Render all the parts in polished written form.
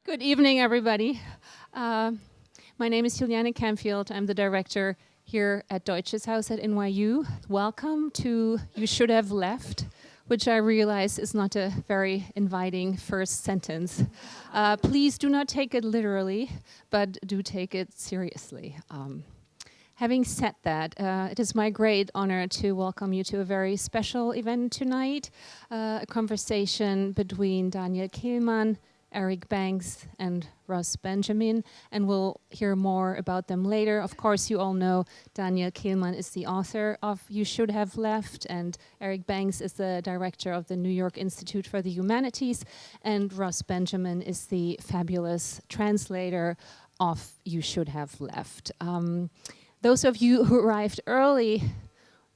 Good evening, everybody. My name is Juliane Camfield. I'm the director here at Deutsches Haus at NYU. Welcome to You Should Have Left, which I realize is not a very inviting first sentence. Please do not take it literally, but do take it seriously. Having said that, it is my great honor to welcome you to a very special event tonight, a conversation between Daniel Kehlmann, Eric Banks and Ross Benjamin, and we'll hear more about them later. Of course, you all know Daniel Kehlmann is the author of You Should Have Left, and Eric Banks is the director of the New York Institute for the Humanities, and Ross Benjamin is the fabulous translator of You Should Have Left. Those of you who arrived early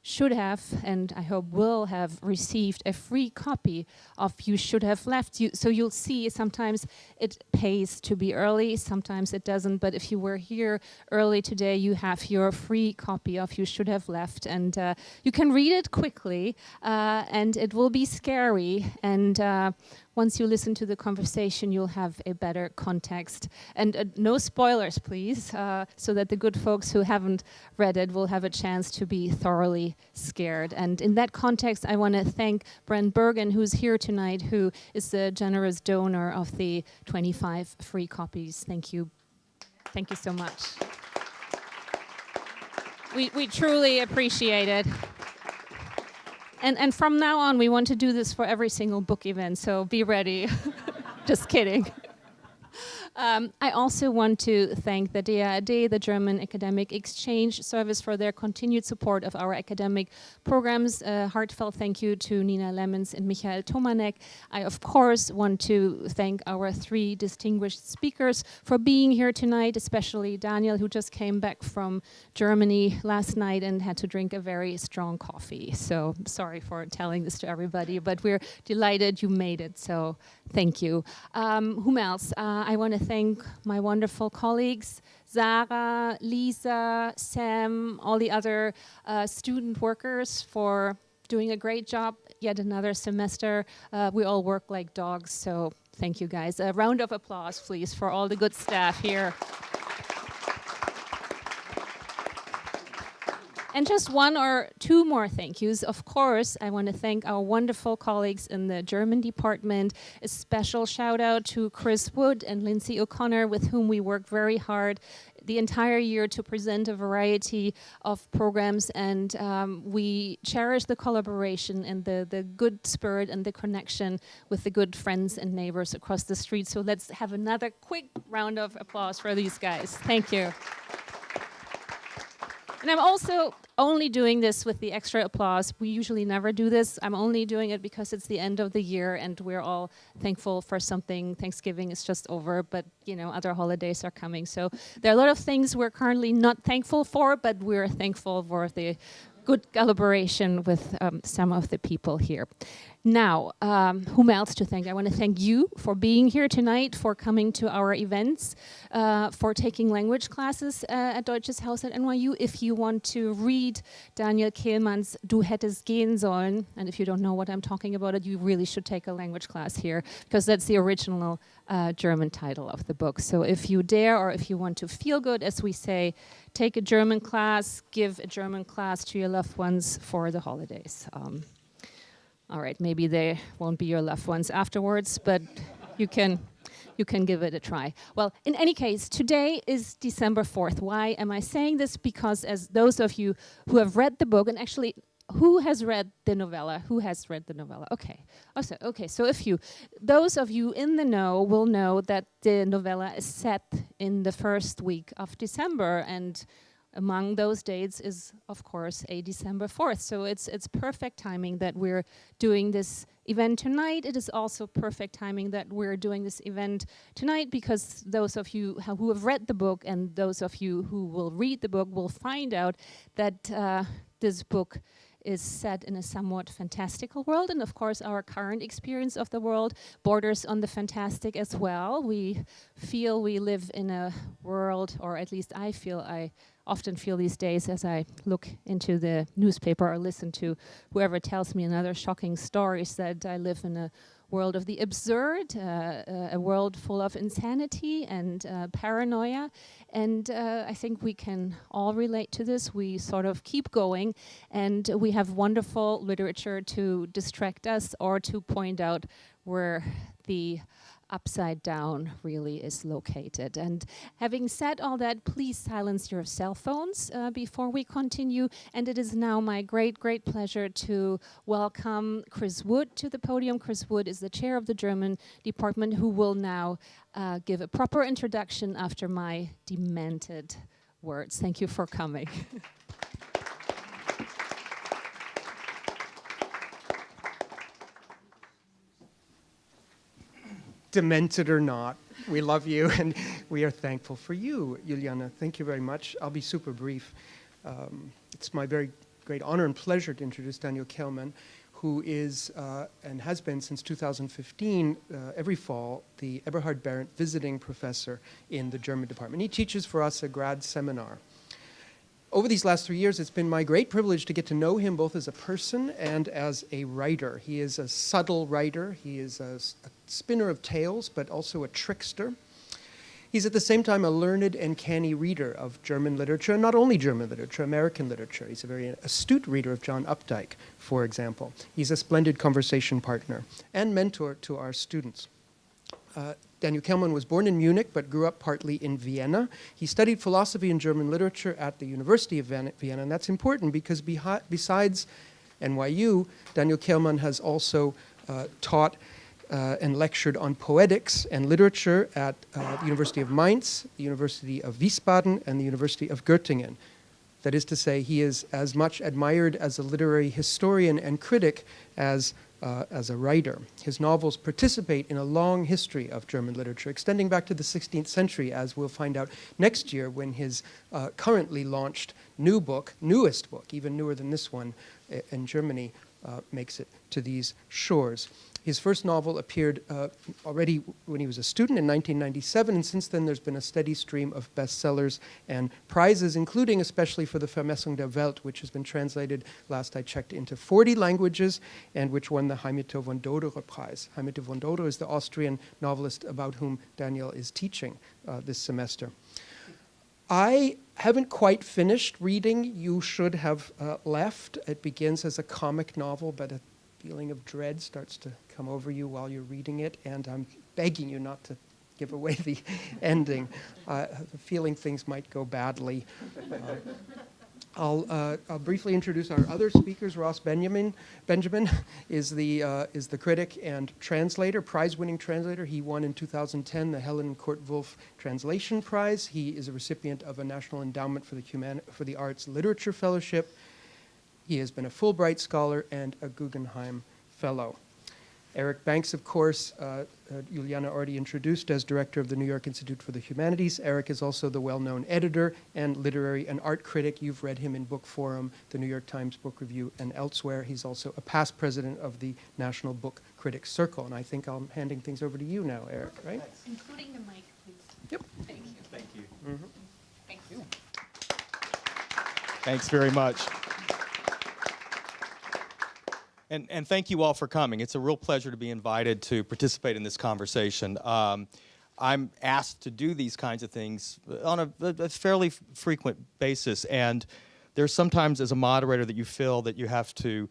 should have, and I hope will have, received a free copy of You Should Have Left. So you'll see sometimes it pays to be early, sometimes it doesn't, but if you were here early today, you have your free copy of You Should Have Left, and you can read it quickly, and it will be scary, and once you listen to the conversation, you'll have a better context. And no spoilers, please, so that the good folks who haven't read it will have a chance to be thoroughly scared. And in that context, I want to thank Brent Bergen, who's here tonight, who is the generous donor of the 25 free copies. Thank you. Thank you so much. We truly appreciate it. And from now on, we want to do this for every single book event, so be ready. Just kidding. I also want to thank the DAAD, the German Academic Exchange Service, for their continued support of our academic programs. Heartfelt thank you to Nina Lemmens and Michael Tomanek. I, of course, want to thank our three distinguished speakers for being here tonight, especially Daniel, who just came back from Germany last night and had to drink a very strong coffee. So sorry for telling this to everybody, but we're delighted you made it, so thank you. Whom else? I want to thank my wonderful colleagues, Sarah, Lisa, Sam, all the other student workers for doing a great job yet another semester. We all work like dogs, so thank you guys. A round of applause, please, for all the good staff here. And just one or two more thank yous. Of course, I want to thank our wonderful colleagues in the German department. A special shout out to Chris Wood and Lindsay O'Connor, with whom we worked very hard the entire year to present a variety of programs, and we cherish the collaboration and the good spirit and the connection with the good friends and neighbors across the street. So let's have another quick round of applause for these guys. Thank you. And I'm also only doing this with the extra applause. We usually never do this. I'm only doing it because it's the end of the year and we're all thankful for something. Thanksgiving is just over, but you know, other holidays are coming. So there are a lot of things we're currently not thankful for, but we're thankful for the good collaboration with some of the people here. Now, whom else to thank? I want to thank you for being here tonight, for coming to our events, for taking language classes at Deutsches Haus at NYU. If you want to read Daniel Kehlmann's Du hättest gehen sollen, and if you don't know what I'm talking about, you really should take a language class here, because that's the original German title of the book. So if you dare, or if you want to feel good, as we say, take a German class, give a German class to your loved ones for the holidays. All right, maybe they won't be your loved ones afterwards, but you can give it a try. Well, in any case, today is December 4th. Why am I saying this? Because as those of you who have read the book, and actually, who has read the novella? Who has read the novella? Okay. Also, okay, so those of you in the know will know that the novella is set in the first week of December, and among those dates is, of course, a December 4th. So it's perfect timing that we're doing this event tonight. It is also perfect timing that we're doing this event tonight, because those of you who have read the book and those of you who will read the book will find out that this book is set in a somewhat fantastical world, and of course our current experience of the world borders on the fantastic as well. We feel we live in a world, or at least I feel I often feel these days as I look into the newspaper or listen to whoever tells me another shocking story is that I live in a world of the absurd, a world full of insanity and paranoia. And I think we can all relate to this. We sort of keep going, and we have wonderful literature to distract us or to point out where the upside down really is located. And having said all that, please silence your cell phones before we continue. And it is now my great, great pleasure to welcome Chris Wood to the podium. Chris Wood is the chair of the German department, who will now give a proper introduction after my demented words. Thank you for coming. Demented or not, we love you, and we are thankful for you, Juliana. Thank you very much. I'll be super brief. It's my very great honor and pleasure to introduce Daniel Kehlmann, who is and has been since 2015, every fall, the Eberhard Berendt visiting professor in the German department. He teaches for us a grad seminar. Over these last 3 years, it's been my great privilege to get to know him both as a person and as a writer. He is a subtle writer. He is a spinner of tales, but also a trickster. He's at the same time a learned and canny reader of German literature, and not only German literature, American literature. He's a very astute reader of John Updike, for example. He's a splendid conversation partner and mentor to our students. Daniel Kehlmann was born in Munich, but grew up partly in Vienna. He studied philosophy and German literature at the University of Vienna, and that's important because besides NYU, Daniel Kehlmann has also taught and lectured on poetics and literature at the University of Mainz, the University of Wiesbaden, and the University of Göttingen. That is to say, he is as much admired as a literary historian and critic as a writer. His novels participate in a long history of German literature, extending back to the 16th century, as we'll find out next year when his currently launched newest book, even newer than this one in Germany, makes it to these shores. His first novel appeared already when he was a student in 1997, and since then there's been a steady stream of bestsellers and prizes, including especially for the Vermessung der Welt, which has been translated, last I checked, into 40 languages, and which won the Heimete von Dodere Prize. Heimete von Dodere is the Austrian novelist about whom Daniel is teaching this semester. I haven't quite finished reading You Should Have Left. It begins as a comic novel, but a feeling of dread starts to come over you while you're reading it, and I'm begging you not to give away the ending. Feeling things might go badly. I'll briefly introduce our other speakers. Ross Benjamin is the critic and translator, prize-winning translator. He won in 2010 the Helen Kurt-Wolff Translation Prize. He is a recipient of a National Endowment for the Arts Literature Fellowship. He has been a Fulbright Scholar and a Guggenheim Fellow. Eric Banks, of course, Juliana already introduced as director of the New York Institute for the Humanities. Eric is also the well-known editor and literary and art critic. You've read him in Book Forum, the New York Times Book Review, and elsewhere. He's also a past president of the National Book Critics Circle. And I think I'm handing things over to you now, Eric, right? Including the mic, please. Yep. Thank you. Thank you. Mm-hmm. Thank you. Thanks very much. And thank you all for coming. It's a real pleasure to be invited to participate in this conversation. I'm asked to do these kinds of things on a fairly frequent basis, and there's sometimes as a moderator that you feel that you have to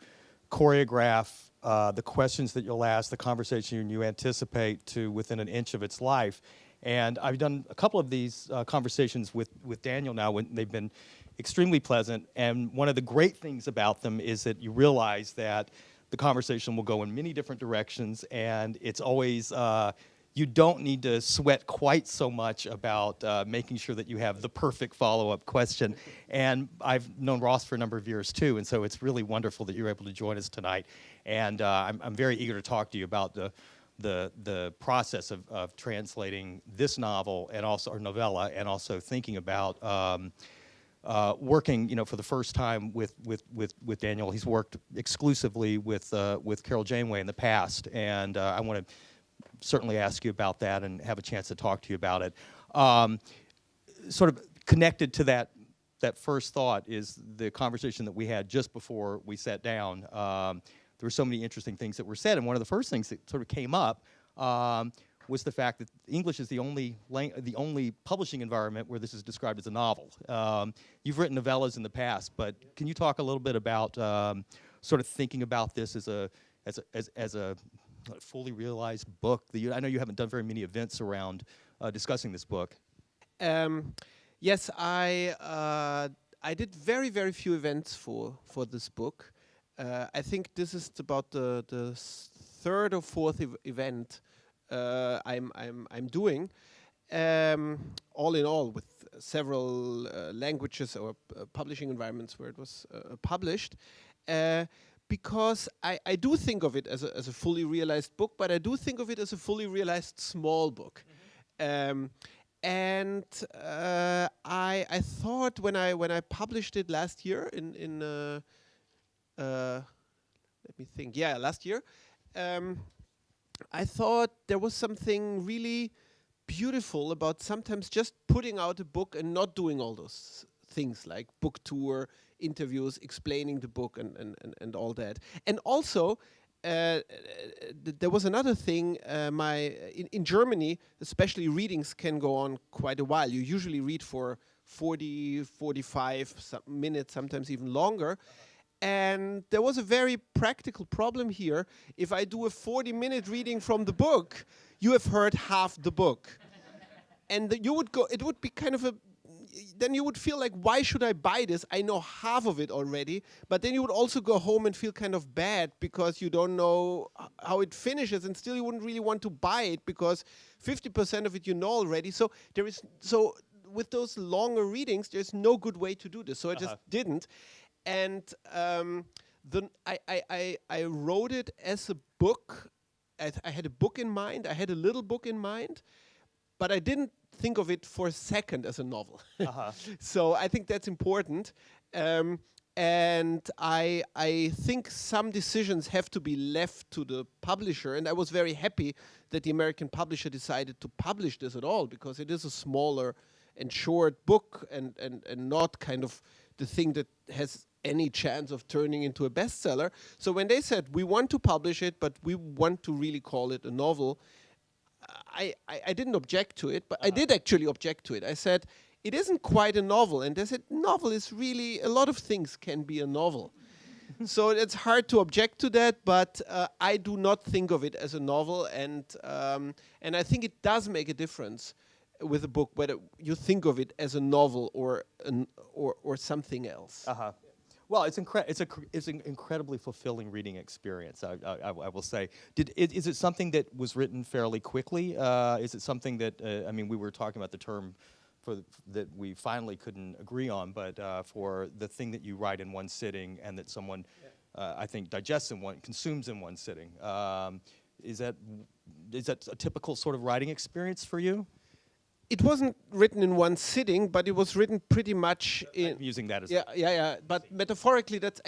choreograph the questions that you'll ask, the conversation you anticipate to within an inch of its life. And I've done a couple of these conversations with Daniel now when they've been extremely pleasant, and one of the great things about them is that you realize that the conversation will go in many different directions, and it's always, you don't need to sweat quite so much about making sure that you have the perfect follow-up question. And I've known Ross for a number of years too, and so it's really wonderful that you're able to join us tonight. And I'm very eager to talk to you about the process of translating this novel and also, or novella, and also thinking about working, for the first time with Daniel. He's worked exclusively with Carol Janeway in the past, and I want to certainly ask you about that and have a chance to talk to you about it. Sort of connected to that that first thought is the conversation that we had just before we sat down. There were so many interesting things that were said, and one of the first things that sort of came up was the fact that English is the only publishing environment where this is described as a novel. You've written novellas in the past, but can you talk a little bit about sort of thinking about this as a fully realized book? I know you haven't done very many events around discussing this book. Yes, I did very, very few events for this book. I think this is about the third or fourth event I'm doing. All in all, with several languages or publishing environments where it was published. Because I do think of it as a fully realized book, but I do think of it as a fully realized small book. And I thought when I published it last year let me think. Yeah, last year. I thought there was something really beautiful about sometimes just putting out a book and not doing all those things like book tour, interviews, explaining the book and all that. And also, there was another thing. In Germany, especially, readings can go on quite a while. You usually read for 40, 45 minutes, sometimes even longer. And there was a very practical problem here. If I do a 40-minute reading from the book, you have heard half the book. And you would go, it would be kind of then you would feel like, why should I buy this? I know half of it already. But then you would also go home and feel kind of bad because you don't know how it finishes, and still you wouldn't really want to buy it because 50% of it you know already. So with those longer readings, there's no good way to do this. So I just didn't. And I wrote it as a book. I had a book in mind. I had a little book in mind, but I didn't think of it for a second as a novel. So I think that's important. And I think some decisions have to be left to the publisher. And I was very happy that the American publisher decided to publish this at all, because it is a smaller and short book and not kind of the thing that has any chance of turning into a bestseller. So when they said, we want to publish it, but we want to really call it a novel, I didn't object to it, but I did actually object to it. I said, it isn't quite a novel. And they said, novel is really, a lot of things can be a novel. So it's hard to object to that, but I do not think of it as a novel. And I think it does make a difference with a book whether you think of it as a novel or something else. Well, it's an incredibly fulfilling reading experience, I will say. Is it something that was written fairly quickly? Is it something that, I mean, we were talking about the term that we finally couldn't agree on, but for the thing that you write in one sitting and that someone, I think, consumes in one sitting. Is that a typical sort of writing experience for you? It wasn't written in one sitting, but it was written pretty much in... I'm using that as... Yeah. But metaphorically, that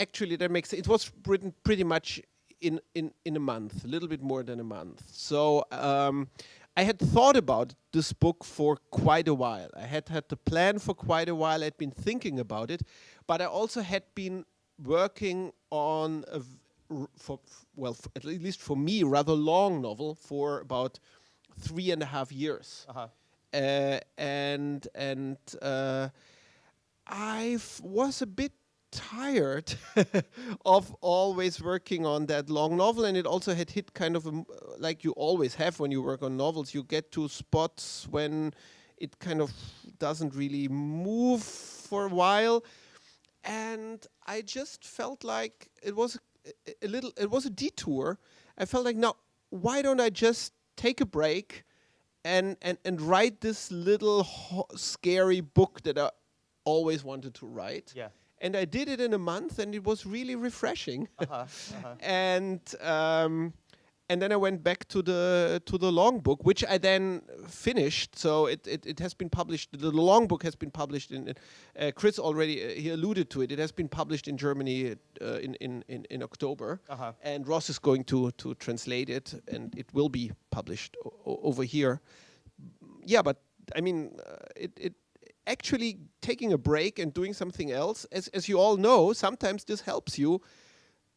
makes... It was written pretty much in a month, a little bit more than a month. So I had thought about this book for quite a while. I had the plan for quite a while. I'd been thinking about it. But I also had been working on, at least for me, rather long novel for about 3.5 years. And I was a bit tired of always working on that long novel, and it also had hit kind of like you always have when you work on novels. You get to spots when it kind of doesn't really move for a while, and I just felt like it was a detour. I felt like, now, why don't I just take a break and write this little scary book that I always wanted to write. Yeah. And I did it in a month, and it was really refreshing. And then I went back to the long book, which I then finished. So it has been published. The long book has been published in. Chris already he alluded to it. It has been published in Germany in October, and Ross is going to translate it, and it will be published over here. Yeah, but I mean, actually taking a break and doing something else, as you all know, sometimes this helps you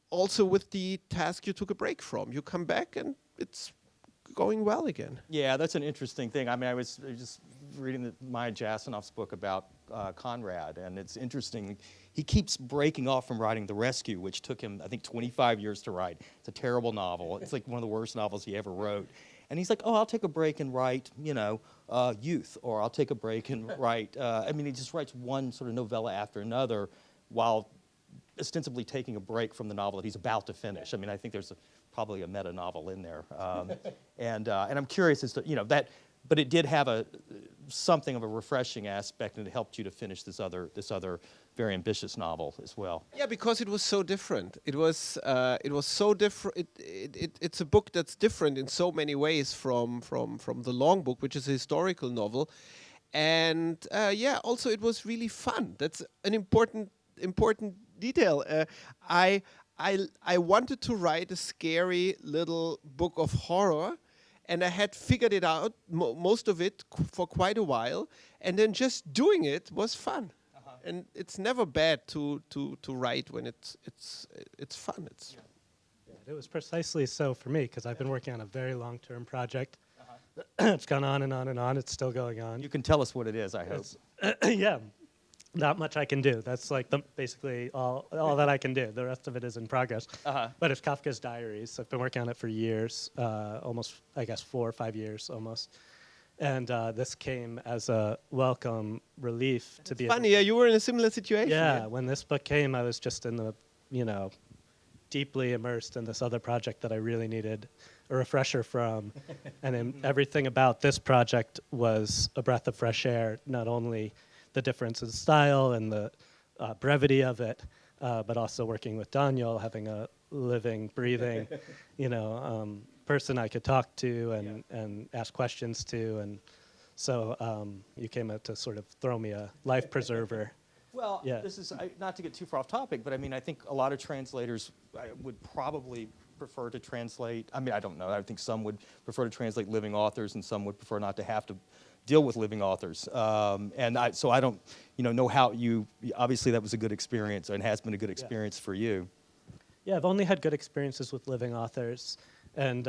also with the task you took a break from. You come back and it's going well again. Yeah, that's an interesting thing. I mean, I was just reading Maya Jasanoff's book about Conrad, and it's interesting. He keeps breaking off from writing The Rescue, which took him, I think, 25 years to write. It's a terrible novel. It's like one of the worst novels he ever wrote. And he's like, oh, I'll take a break and write, you know, Youth, or I'll take a break and write, I mean, he just writes one sort of novella after another while ostensibly taking a break from the novel that he's about to finish. I mean, I think there's probably a meta novel in there. And I'm curious as to, you know, that, but it did have something of a refreshing aspect, and it helped you to finish this other very ambitious novel as well. Yeah, because it was so different. It was so different. It's a book that's different in so many ways from the long book, which is a historical novel. And yeah, also it was really fun. That's an important detail. I wanted to write a scary little book of horror, and I had figured it out, most of it, for quite a while, and then just doing it was fun. And it's never bad to write when it's fun. It was precisely so for me, because I've been working on a very long-term project. It's gone on and on and on. It's still going on. You can tell us what it is, I hope. Yeah. Not much I can do. That's like basically all that I can do. The rest of it is in progress. But it's Kafka's Diaries. I've been working on it for years, almost, I guess, 4 or 5 years almost. And this came as a welcome relief to be. Funny, you were in a similar situation. Yeah, when this book came, I was just in the, you know, deeply immersed in this other project that I really needed a refresher from. And everything about this project was a breath of fresh air, not only the difference in style and the brevity of it, but also working with Daniel, having a living, breathing, you know, person I could talk to and ask questions to, and so you came out to sort of throw me a life preserver. Well, Yeah. this is, not to get too far off topic, but I mean, I think a lot of translators would probably prefer to translate, I mean, I don't know, I think some would prefer to translate living authors, and some would prefer not to have to deal with living authors. So I don't, you know how obviously that was a good experience, and has been a good experience for you. Yeah, I've only had good experiences with living authors, and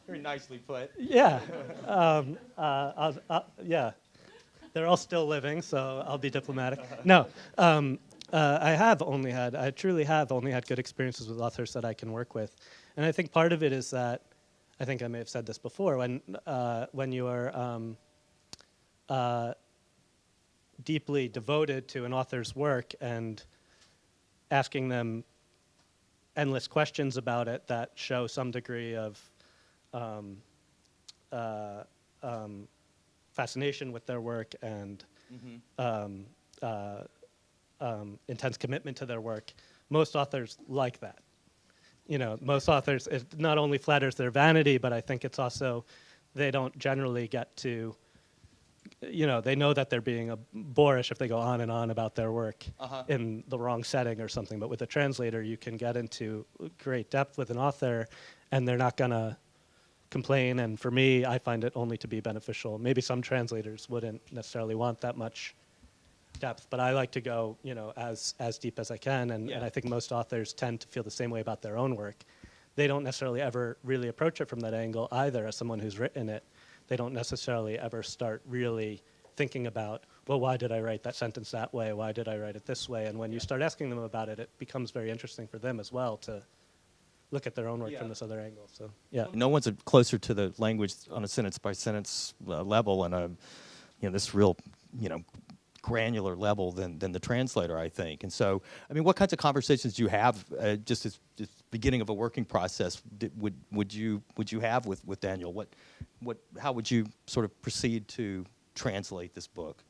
Very nicely put. yeah, yeah, they're all still living, so I'll be diplomatic. No, I truly have only had good experiences with authors that I can work with. And I think part of it is that, I think I may have said this before, when you are deeply devoted to an author's work and asking them endless questions about it that show some degree of fascination with their work and intense commitment to their work, most authors like that. You know, most authors, it not only flatters their vanity, but I think it's also, they don't generally get to, you know, they know that they're being boorish if they go on and on about their work in the wrong setting or something. But with a translator, you can get into great depth with an author, and they're not going to complain. And for me, I find it only to be beneficial. Maybe some translators wouldn't necessarily want that much depth, but I like to go, you know, as deep as I can, and I think most authors tend to feel the same way about their own work. They don't necessarily ever really approach it from that angle either. As someone who's written it, they don't necessarily ever start really thinking about, well, why did I write that sentence that way? Why did I write it this way? And when you start asking them about it, it becomes very interesting for them as well to look at their own work from this other angle. So yeah, No one's closer to the language on a sentence by sentence level, and this real, granular level than the translator, I think. And so, I mean, what kinds of conversations do you have just as the beginning of a working process would you have with Daniel? How would you sort of proceed to translate this book?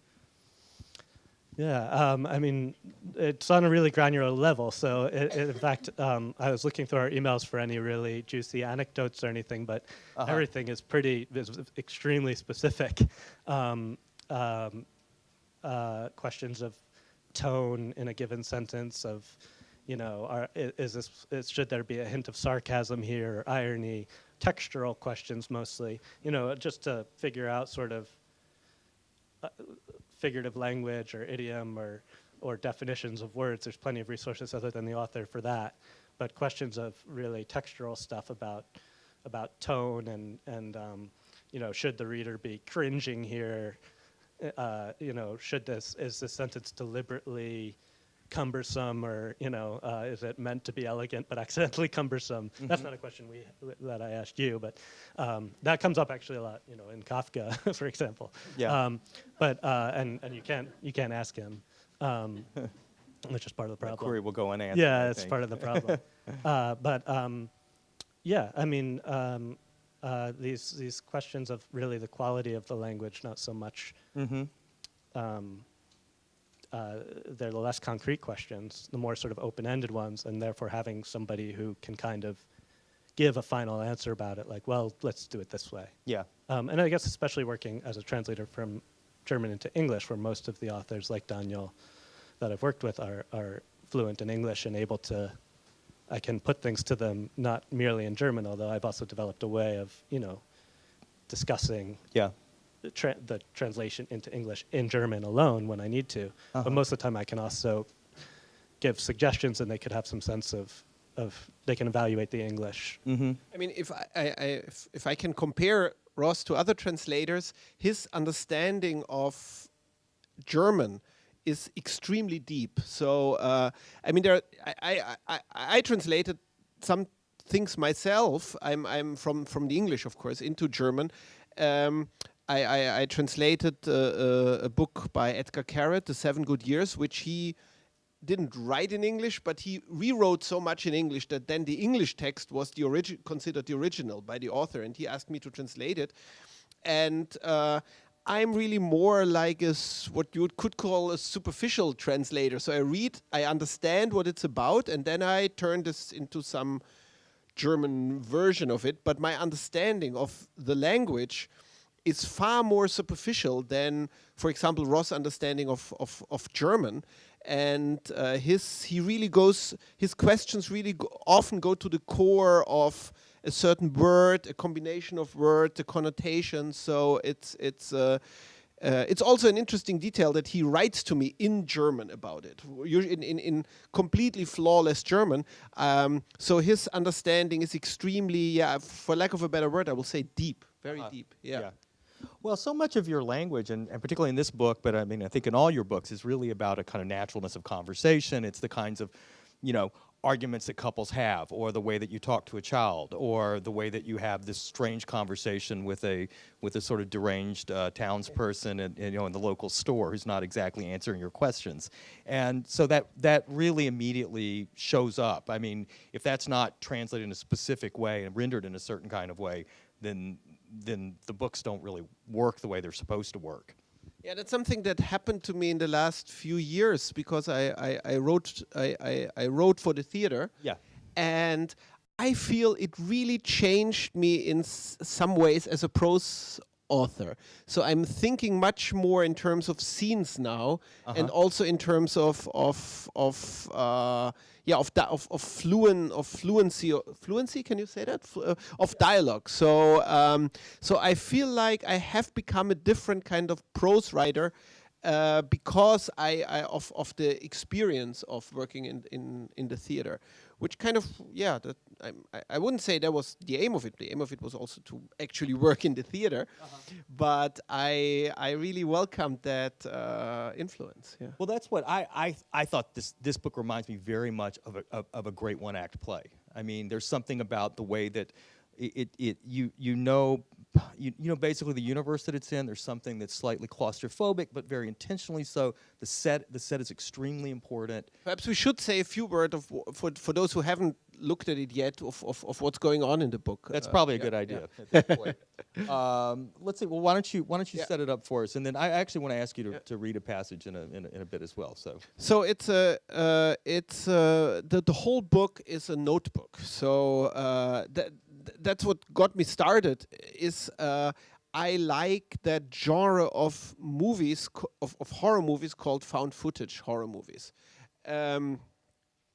Yeah, I mean, it's on a really granular level. So, in fact, I was looking through our emails for any really juicy anecdotes or anything, but everything is extremely specific. Questions of tone in a given sentence, of, should there be a hint of sarcasm here, or irony, textural questions mostly, just to figure out sort of figurative language or idiom or definitions of words. There's plenty of resources other than the author for that. But questions of really textural stuff about tone and should the reader be cringing here? Is this sentence deliberately cumbersome, or is it meant to be elegant but accidentally cumbersome? Mm-hmm. That's not a question that I asked you, but that comes up actually a lot, in Kafka, for example. Yeah. And you can't ask him, which is part of the problem. The query will go unanswered. Yeah, it's part of the problem. These questions of really the quality of the language, not so much. Mm-hmm. They're the less concrete questions, the more sort of open-ended ones, and therefore having somebody who can kind of give a final answer about it, like, well, let's do it this way. Yeah. And I guess especially working as a translator from German into English, where most of the authors, like Daniel, that I've worked with are fluent in English and able to, I can put things to them not merely in German, although I've also developed a way of, discussing the translation into English in German alone when I need to. Uh-huh. But most of the time I can also give suggestions, and they could have some sense of they can evaluate the English. Mm-hmm. I mean, if I can compare Ross to other translators, his understanding of German is extremely deep. So I mean, I translated some things myself. I'm from the English, of course, into German. I translated a book by Edgar Carrett, The 7 Good Years, which he didn't write in English, but he rewrote so much in English that then the English text was considered the original by the author, and he asked me to translate it. And I'm really more like what you could call a superficial translator. So I read, I understand what it's about, and then I turn this into some German version of it. But my understanding of the language is far more superficial than, for example, Ross' understanding of German. And his questions really often go to the core of a certain word, a combination of words, a connotation. So it's also an interesting detail that he writes to me in German about it, in completely flawless German. So his understanding is extremely, for lack of a better word, I will say deep, very deep. Yeah. Well, so much of your language, and particularly in this book, but I mean, I think in all your books, is really about a kind of naturalness of conversation. It's the kinds of, arguments that couples have, or the way that you talk to a child, or the way that you have this strange conversation with a sort of deranged townsperson in the local store who's not exactly answering your questions. And so that really immediately shows up. I mean, if that's not translated in a specific way and rendered in a certain kind of way, then the books don't really work the way they're supposed to work. Yeah, that's something that happened to me in the last few years, because I wrote for the theater. Yeah. And I feel it really changed me in some ways as a prose author. So I'm thinking much more in terms of scenes now, and also in terms of fluency. Can you say that? Of dialogue. So so I feel like I have become a different kind of prose writer because of the experience of working in the theater, which kind of I wouldn't say that was the aim of it. The aim of it was also to actually work in the theater, but I really welcomed that influence. Yeah. Well, that's what I thought. This book reminds me very much of a great one-act play. I mean, there's something about the way that basically the universe that it's in. There's something that's slightly claustrophobic, but very intentionally so. The set is extremely important. Perhaps we should say a few words for those who haven't looked at it yet of what's going on in the book. That's probably a good idea at this point. Let's see. Well, why don't you set it up for us, and then I actually want to ask you to read a passage in a bit as well. So it's the whole book is a notebook. So that's what got me started. Is I like that genre of movies, of horror movies called found footage horror movies.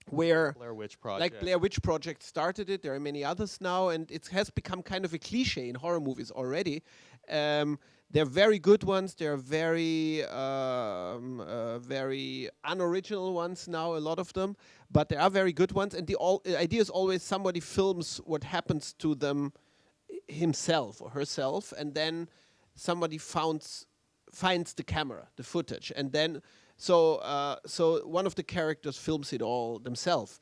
where Blair Witch Project. like Blair Witch Project started it. There are many others now, and it has become kind of a cliche in horror movies already. They're very good ones. They're very very unoriginal ones now, a lot of them. But there are very good ones, and the idea is always somebody films what happens to them himself or herself, and then somebody finds the camera, the footage, and then so one of the characters films it all themselves.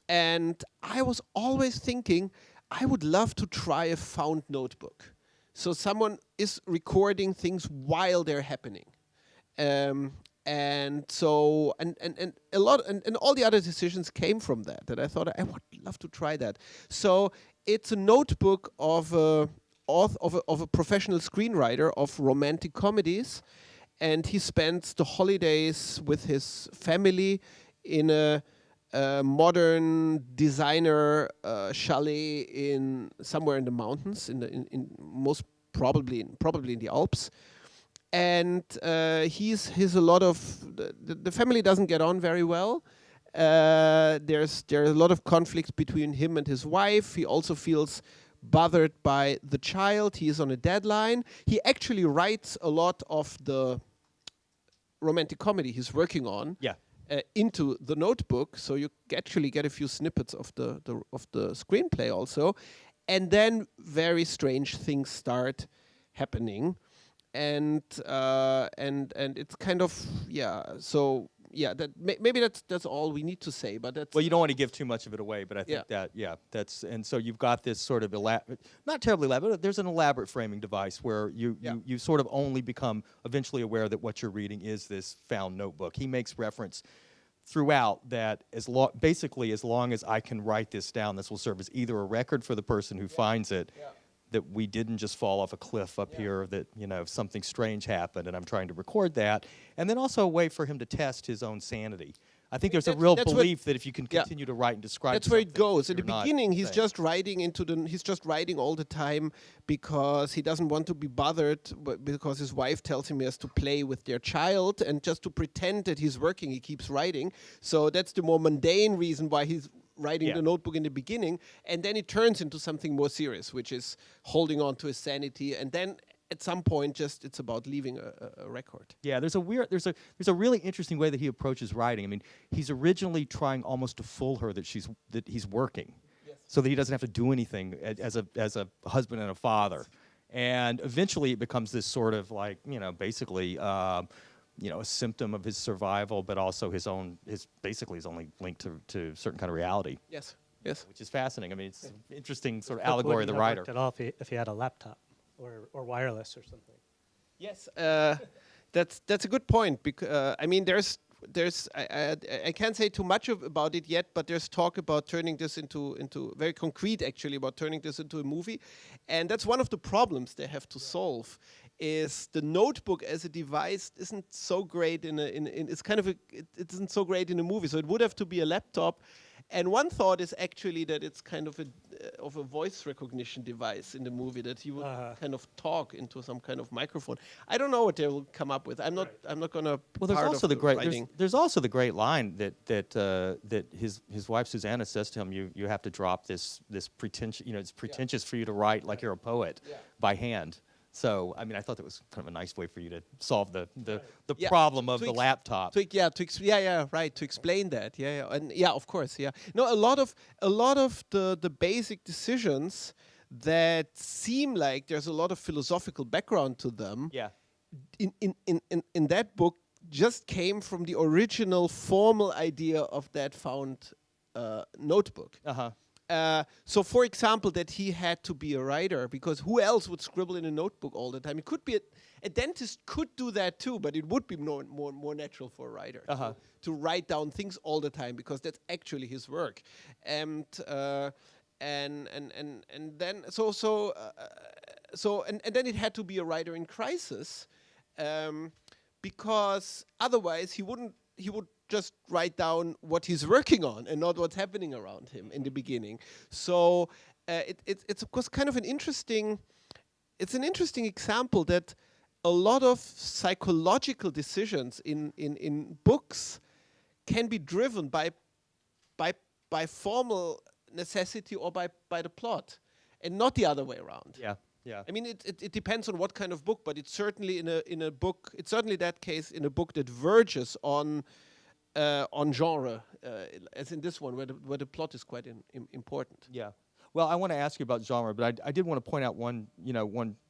And I was always thinking, I would love to try a found notebook. So someone is recording things while they're happening. And so and a lot and all the other decisions came from that I thought I would love to try that. So it's a notebook of a professional screenwriter of romantic comedies, and he spends the holidays with his family in a modern designer chalet in somewhere in the mountains, in most probably in the Alps. And he's a lot of the family doesn't get on very well. There are a lot of conflicts between him and his wife. He also feels bothered by the child. He is on a deadline. He actually writes a lot of the romantic comedy he's working on into the notebook, so you actually get a few snippets of the screenplay also, and then very strange things start happening. And it's kind of that maybe that's all we need to say, but that's well, you don't want to give too much of it away, but I think that's and so you've got this sort of not terribly elaborate, but there's an elaborate framing device where you sort of only become eventually aware that what you're reading is this found notebook. He makes reference throughout that basically as long as I can write this down, this will serve as either a record for the person who finds it, that we didn't just fall off a cliff up here, that, you know, something strange happened and I'm trying to record that. And then also a way for him to test his own sanity. I think there's a real belief that if you can continue to write and describe that's where it goes. In the beginning, he's just writing all the time because he doesn't want to be bothered, because his wife tells him he has to play with their child, and just to pretend that he's working, he keeps writing. So that's the more mundane reason why he's writing the notebook in the beginning, and then it turns into something more serious, which is holding on to his sanity, and then at some point it's about leaving a record. Yeah, there's a really interesting way that he approaches writing. I mean, he's originally trying almost to fool her that he's working, so that he doesn't have to do anything as a husband and a father, and eventually it becomes this sort of like, you know, basically a symptom of his survival, but also his only link to certain kind of reality. Yes. Which is fascinating. I mean, it's an interesting sort of allegory of the writer. At all if he had a laptop or wireless or something. Yes, that's a good point. I mean, I can't say too much about it yet, but there's talk about turning this into very concrete, actually, about turning this into a movie, and that's one of the problems they have to solve. Is the notebook as a device isn't so great it isn't so great in a movie, so it would have to be a laptop. And one thought is actually that it's kind of a voice recognition device in the movie, that he would kind of talk into some kind of microphone. I don't know what they will come up with. I'm not going to. Well, there's also there's also the great line that his wife Susanna says to him. You have to drop this pretentious. You know, it's pretentious for you to write like you're a poet by hand. So, I mean, I thought that was kind of a nice way for you to solve the problem of the laptop. To explain that, and of course, No, a lot of the basic decisions that seem like there's a lot of philosophical background to them. In that book, just came from the original formal idea of that found notebook. So, for example, that he had to be a writer, because who else would scribble in a notebook all the time? It could be a dentist could do that too, but it would be more natural for a writer to write down things all the time, because that's actually his work. And then it had to be a writer in crisis, because otherwise he would just write down what he's working on and not what's happening around him in the beginning. So it's of course kind of an interesting example that a lot of psychological decisions in books can be driven by by formal necessity or by the plot, and not the other way around. Yeah, yeah. I mean, it depends on what kind of book, but it's certainly in a book. It's certainly that case in a book that verges on genre, as in this one, where the plot is quite important. Yeah. Well, I want to ask you about genre, but I did want to point out one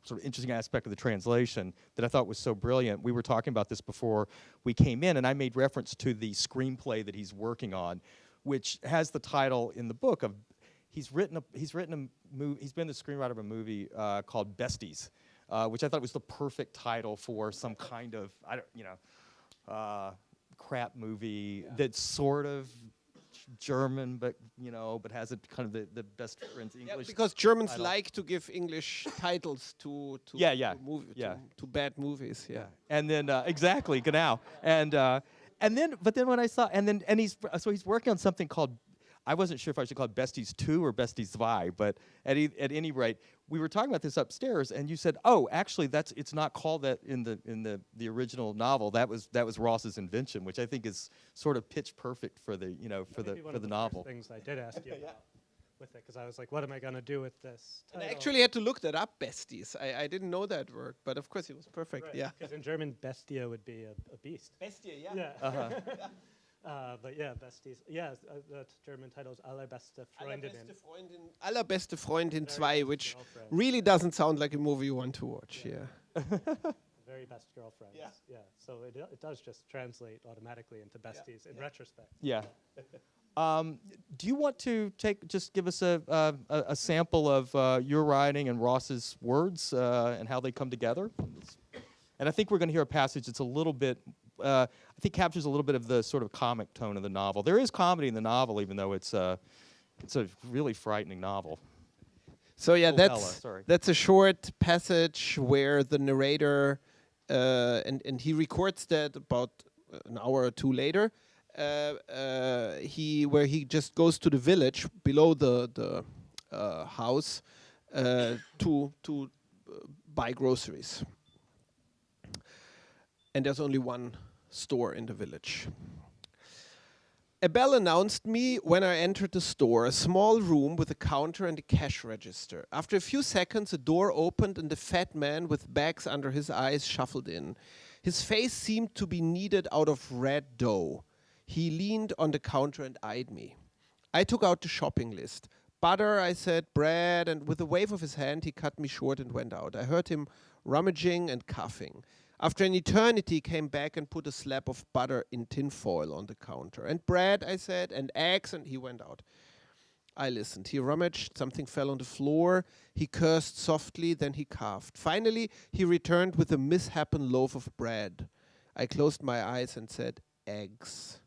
sort of interesting aspect of the translation that I thought was so brilliant. We were talking about this before we came in, and I made reference to the screenplay that he's working on, which has the title in the book of he's been the screenwriter of a movie called Besties, which I thought was the perfect title for some kind of crap movie that's sort of German, but has a kind of the best friends English. Yeah, because Germans title. like to give English titles to bad movies. Yeah, and then exactly, genau, and then when I saw he's working on something called. I wasn't sure if I should call it Besties 2 or Besties 2, but at any rate, we were talking about this upstairs, and you said, "Oh, actually, it's not called that in the original novel. That was Ross's invention," which I think is sort of pitch perfect for the for the novel. Things I did ask you about with it, because I was like, "What am I going to do with this?" And I actually had to look that up. Besties. I didn't know that word, but of course it was perfect. Right, yeah, because in German, Bestia would be a beast. Bestie. Yeah. Yeah. Uh-huh. But yeah, Besties. Yeah, that German title is Allerbeste Freundinnen. Allerbeste Freundin 2, Very which best girlfriend. really doesn't sound like a movie you want to watch. Yeah. Very best girlfriends. Yeah. Yeah. So it does just translate automatically into Besties in retrospect. Yeah. Do you want to just give us a sample of your writing and Ross's words and how they come together? And I think we're going to hear a passage that's a little bit, I think captures a little bit of the sort of comic tone of the novel. There is comedy in the novel, even though it's a really frightening novel. So yeah, Novella, that's a short passage where the narrator and he records that about an hour or two later. Where he just goes to the village below the house to buy groceries, and there's only one store in the village. A bell announced me when I entered the store, a small room with a counter and a cash register. After a few seconds, a door opened and a fat man with bags under his eyes shuffled in. His face seemed to be kneaded out of red dough. He leaned on the counter and eyed me. I took out the shopping list. Butter, I said, bread, and with a wave of his hand, he cut me short and went out. I heard him rummaging and coughing. After an eternity, he came back and put a slab of butter in tinfoil on the counter. And bread, I said, and eggs, and he went out. I listened. He rummaged, something fell on the floor. He cursed softly, then he coughed. Finally, he returned with a misshapen loaf of bread. I closed my eyes and said, eggs.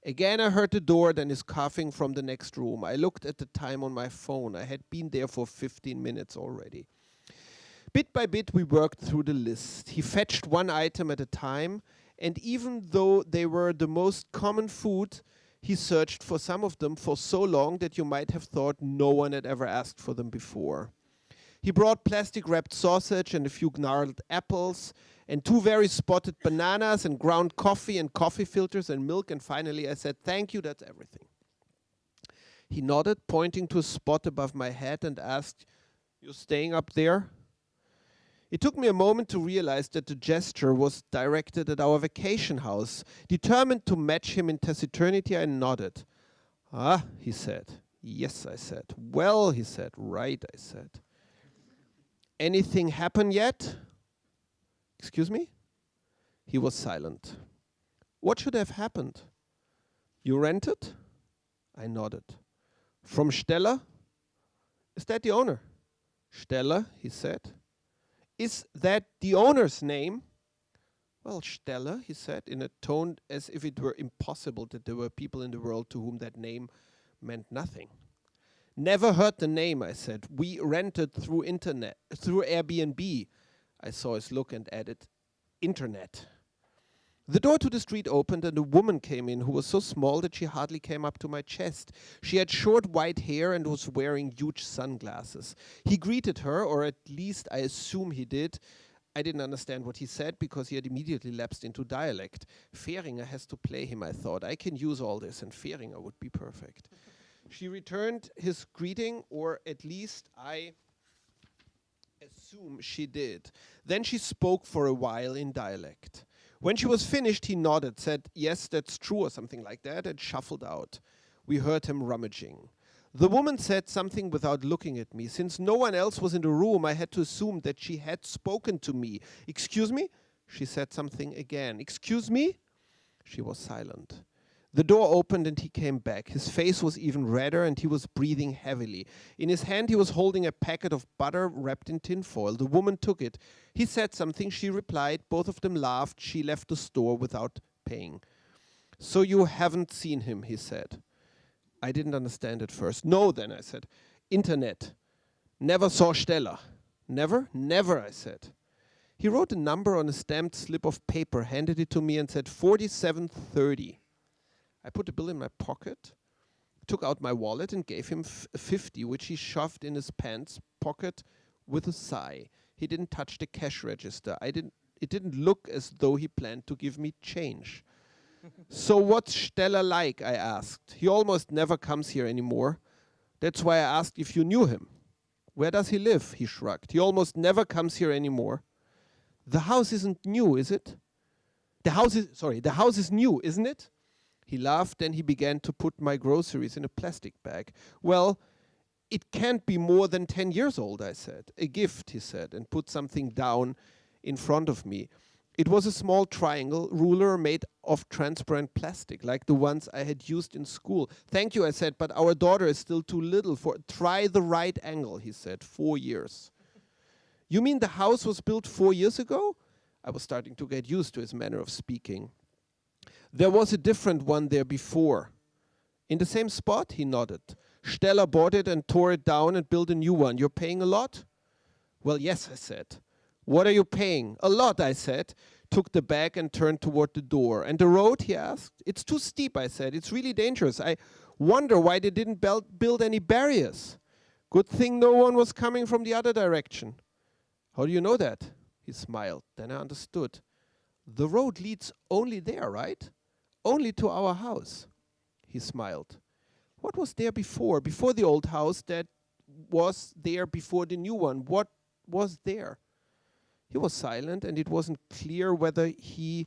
Again, I heard the door, then his coughing from the next room. I looked at the time on my phone. I had been there for 15 minutes already. Bit by bit, we worked through the list. He fetched one item at a time, and even though they were the most common food, he searched for some of them for so long that you might have thought no one had ever asked for them before. He brought plastic-wrapped sausage and a few gnarled apples, and 2 very spotted bananas and ground coffee and coffee filters and milk, and finally I said, thank you, that's everything. He nodded, pointing to a spot above my head, and asked, you staying up there? It took me a moment to realize that the gesture was directed at our vacation house. Determined to match him in taciturnity, I nodded. Ah, he said. Yes, I said. Well, he said. Right, I said. Anything happen yet? Excuse me? He was silent. What should have happened? You rented? I nodded. From Steller? Is that the owner? Steller, he said. Is that the owner's name? Well, Steller, he said, in a tone as if it were impossible that there were people in the world to whom that name meant nothing. Never heard the name, I said. We rented through Airbnb. I saw his look and added, internet. The door to the street opened and a woman came in who was so small that she hardly came up to my chest. She had short white hair and was wearing huge sunglasses. He greeted her, or at least I assume he did. I didn't understand what he said because he had immediately lapsed into dialect. Fehringer has to play him, I thought. I can use all this and Fehringer would be perfect. She returned his greeting, or at least I assume she did. Then she spoke for a while in dialect. When she was finished, he nodded, said, "Yes, that's true," or something like that, and shuffled out. We heard him rummaging. The woman said something without looking at me. Since no one else was in the room, I had to assume that she had spoken to me. "Excuse me?" She said something again. "Excuse me?" She was silent. The door opened and he came back. His face was even redder and he was breathing heavily. In his hand he was holding a packet of butter wrapped in tinfoil. The woman took it. He said something. She replied. Both of them laughed. She left the store without paying. "So you haven't seen him," he said. I didn't understand at first. "No," then I said. "Internet. Never saw Steller." "Never?" "Never," I said. He wrote a number on a stamped slip of paper, handed it to me and said 4730. I put the bill in my pocket, took out my wallet and gave him 50, which he shoved in his pants pocket with a sigh. He didn't touch the cash register. It didn't look as though he planned to give me change. "So what's Steller like?" I asked. "He almost never comes here anymore. That's why I asked if you knew him." "Where does he live?" He shrugged. "He almost never comes here anymore." "The house isn't new, is it?" The house is new, isn't it?" He laughed, then he began to put my groceries in a plastic bag. "Well, it can't be more than 10 years old," I said. "A gift," he said, and put something down in front of me. It was a small triangle ruler made of transparent plastic, like the ones I had used in school. "Thank you," I said, "but our daughter is still too little for..." "Try the right angle," he said. 4 years. "You mean the house was built 4 years ago?" I was starting to get used to his manner of speaking. "There was a different one there before." "In the same spot?" He nodded. "Steller bought it and tore it down and built a new one. You're paying a lot?" "Well, yes," I said. "What are you paying?" "A lot," I said. Took the bag and turned toward the door. "And the road?" he asked. "It's too steep," I said. "It's really dangerous. I wonder why they didn't build any barriers. Good thing no one was coming from the other direction." "How do you know that?" He smiled. Then I understood. "The road leads only there, right? Only to our house." He smiled. "What was there before? Before the old house that was there before the new one? What was there?" He was silent, and it wasn't clear whether he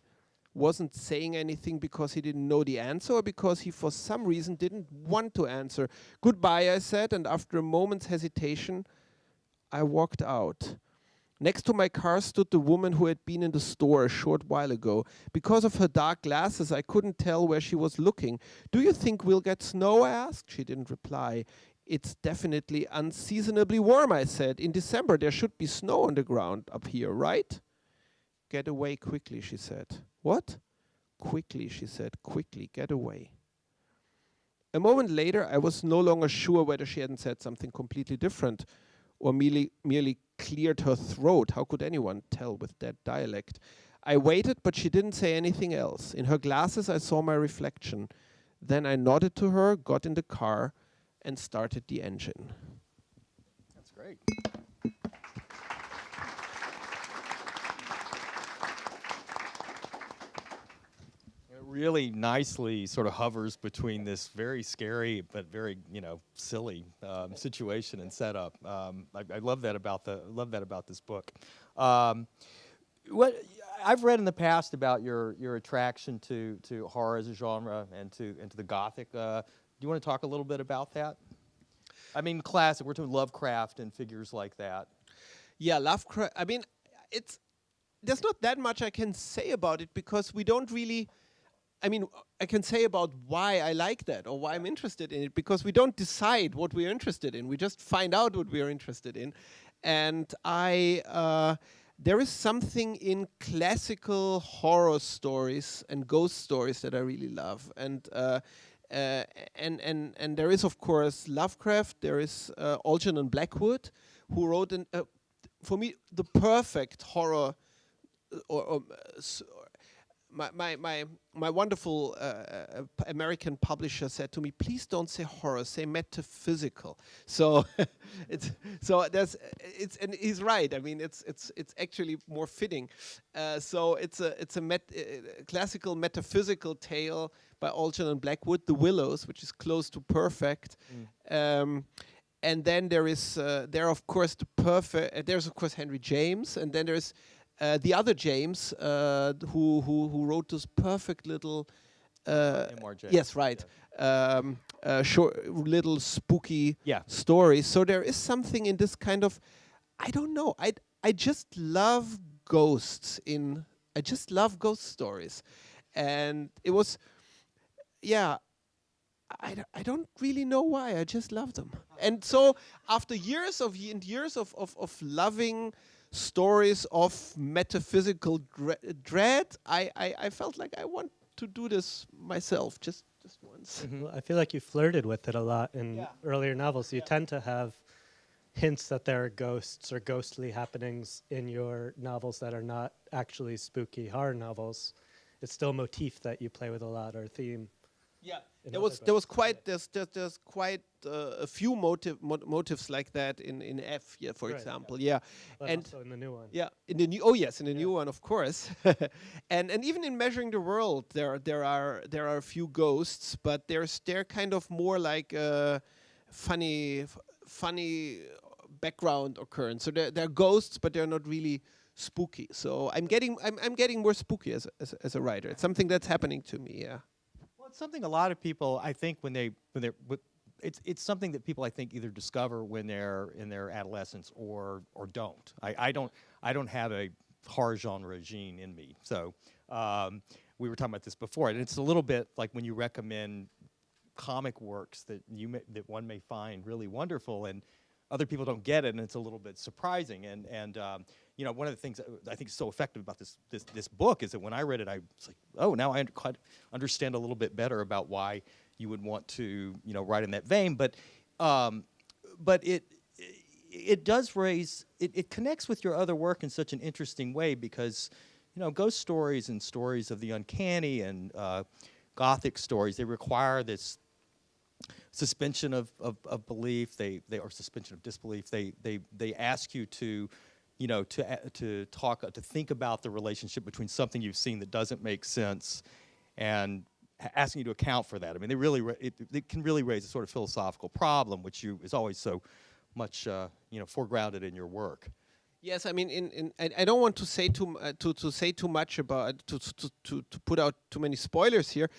wasn't saying anything because he didn't know the answer or because he for some reason didn't want to answer. "Goodbye," I said, and after a moment's hesitation, I walked out. Next to my car stood the woman who had been in the store a short while ago. Because of her dark glasses, I couldn't tell where she was looking. "Do you think we'll get snow?" I asked. She didn't reply. "It's definitely unseasonably warm," I said. "In December there should be snow on the ground up here, right?" "Get away quickly," she said. "What?" "Quickly," she said. "Quickly, get away." A moment later, I was no longer sure whether she hadn't said something completely different or merely cleared her throat. How could anyone tell with that dialect? I waited, but she didn't say anything else. In her glasses, I saw my reflection. Then I nodded to her, got in the car, and started the engine. That's great. It really nicely sort of hovers between this very scary but very, silly situation and setup. I love that about this book. What I've read in the past about your attraction to horror as a genre and to the Gothic. Do you want to talk a little bit about that? I mean, classic. We're talking Lovecraft and figures like that. Yeah, Lovecraft. I mean, there's not that much I can say about it because we don't really. I mean, I can say about why I like that or why I'm interested in it because we don't decide what we're interested in. We just find out what we're interested in, and there is something in classical horror stories and ghost stories that I really love, and there is, of course, Lovecraft. There is Algernon Blackwood, who wrote for me the perfect horror my wonderful American publisher said to me, please don't say horror, say metaphysical. So and he's right. I mean, it's actually more fitting. So it's a classical metaphysical tale by Algernon Blackwood, The Willows, which is close to perfect. And then there's of course Henry James, and then there's the other James who wrote those perfect little MRJ. yes, right, short little spooky Yeah. stories. So there is something in this kind of, I don't know, I just love ghosts I just love ghost stories, and it was, yeah. I don't really know why. I just love them. And so after years of loving stories of metaphysical dread, I felt like I want to do this myself just once. Well, I feel like you flirted with it a lot in earlier novels. You tend to have hints that there are ghosts or ghostly happenings in your novels that are not actually spooky horror novels. It's still a motif that you play with a lot, or a theme. Yeah, there's quite a few motives like that in F, for example, yeah, But and also in the new one. yeah, in the new one, of course, and even in Measuring the World, there are a few ghosts, but they're kind of more like funny background occurrence. So they're ghosts, but they're not really spooky. So I'm getting more spooky as a writer. It's something that's happening to me. Yeah. It's something a lot of people, I think, it's something that people, I think, either discover when they're in their adolescence or don't. I don't have a horror genre Regine in me. So we were talking about this before, and it's a little bit like when you recommend comic works that one may find really wonderful, and other people don't get it, and it's a little bit surprising. And you know, one of the things that I think is so effective about this book is that when I read it, I was like, oh, now I quite understand a little bit better about why you would want to, you know, write in that vein. But it does raise, it connects with your other work in such an interesting way, because, you know, ghost stories and stories of the uncanny and Gothic stories, they require this suspension of belief, or suspension of disbelief. They ask you to, you know, to think about the relationship between something you've seen that doesn't make sense, and asking you to account for that. I mean, it can really raise a sort of philosophical problem, which is always so much you know, foregrounded in your work. Yes, I mean, I don't want to say too much about to put out too many spoilers here,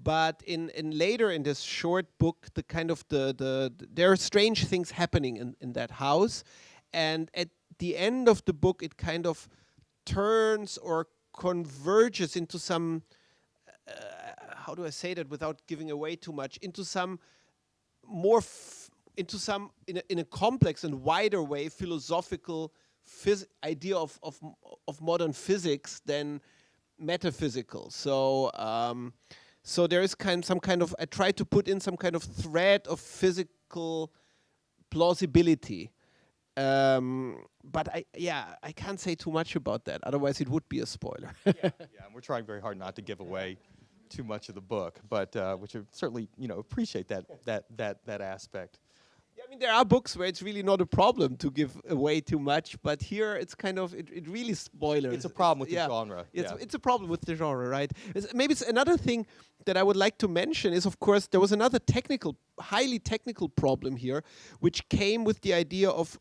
but in later in this short book, the kind of there are strange things happening in that house, and at the end of the book, it kind of turns or converges into some how do I say that without giving away too much, into some more in a complex and wider way philosophical idea of modern physics than metaphysical. So so there is some kind of, I try to put in some kind of thread of physical plausibility. But I can't say too much about that, otherwise it would be a spoiler. Yeah, and we're trying very hard not to give away too much of the book, but which I certainly, you know, appreciate that aspect. Yeah, I mean, there are books where it's really not a problem to give away too much, but here it's kind of, it really spoilers. It's a problem with the genre. It's a problem with the genre, right? Maybe it's another thing that I would like to mention is, of course, there was another highly technical problem here, which came with the idea of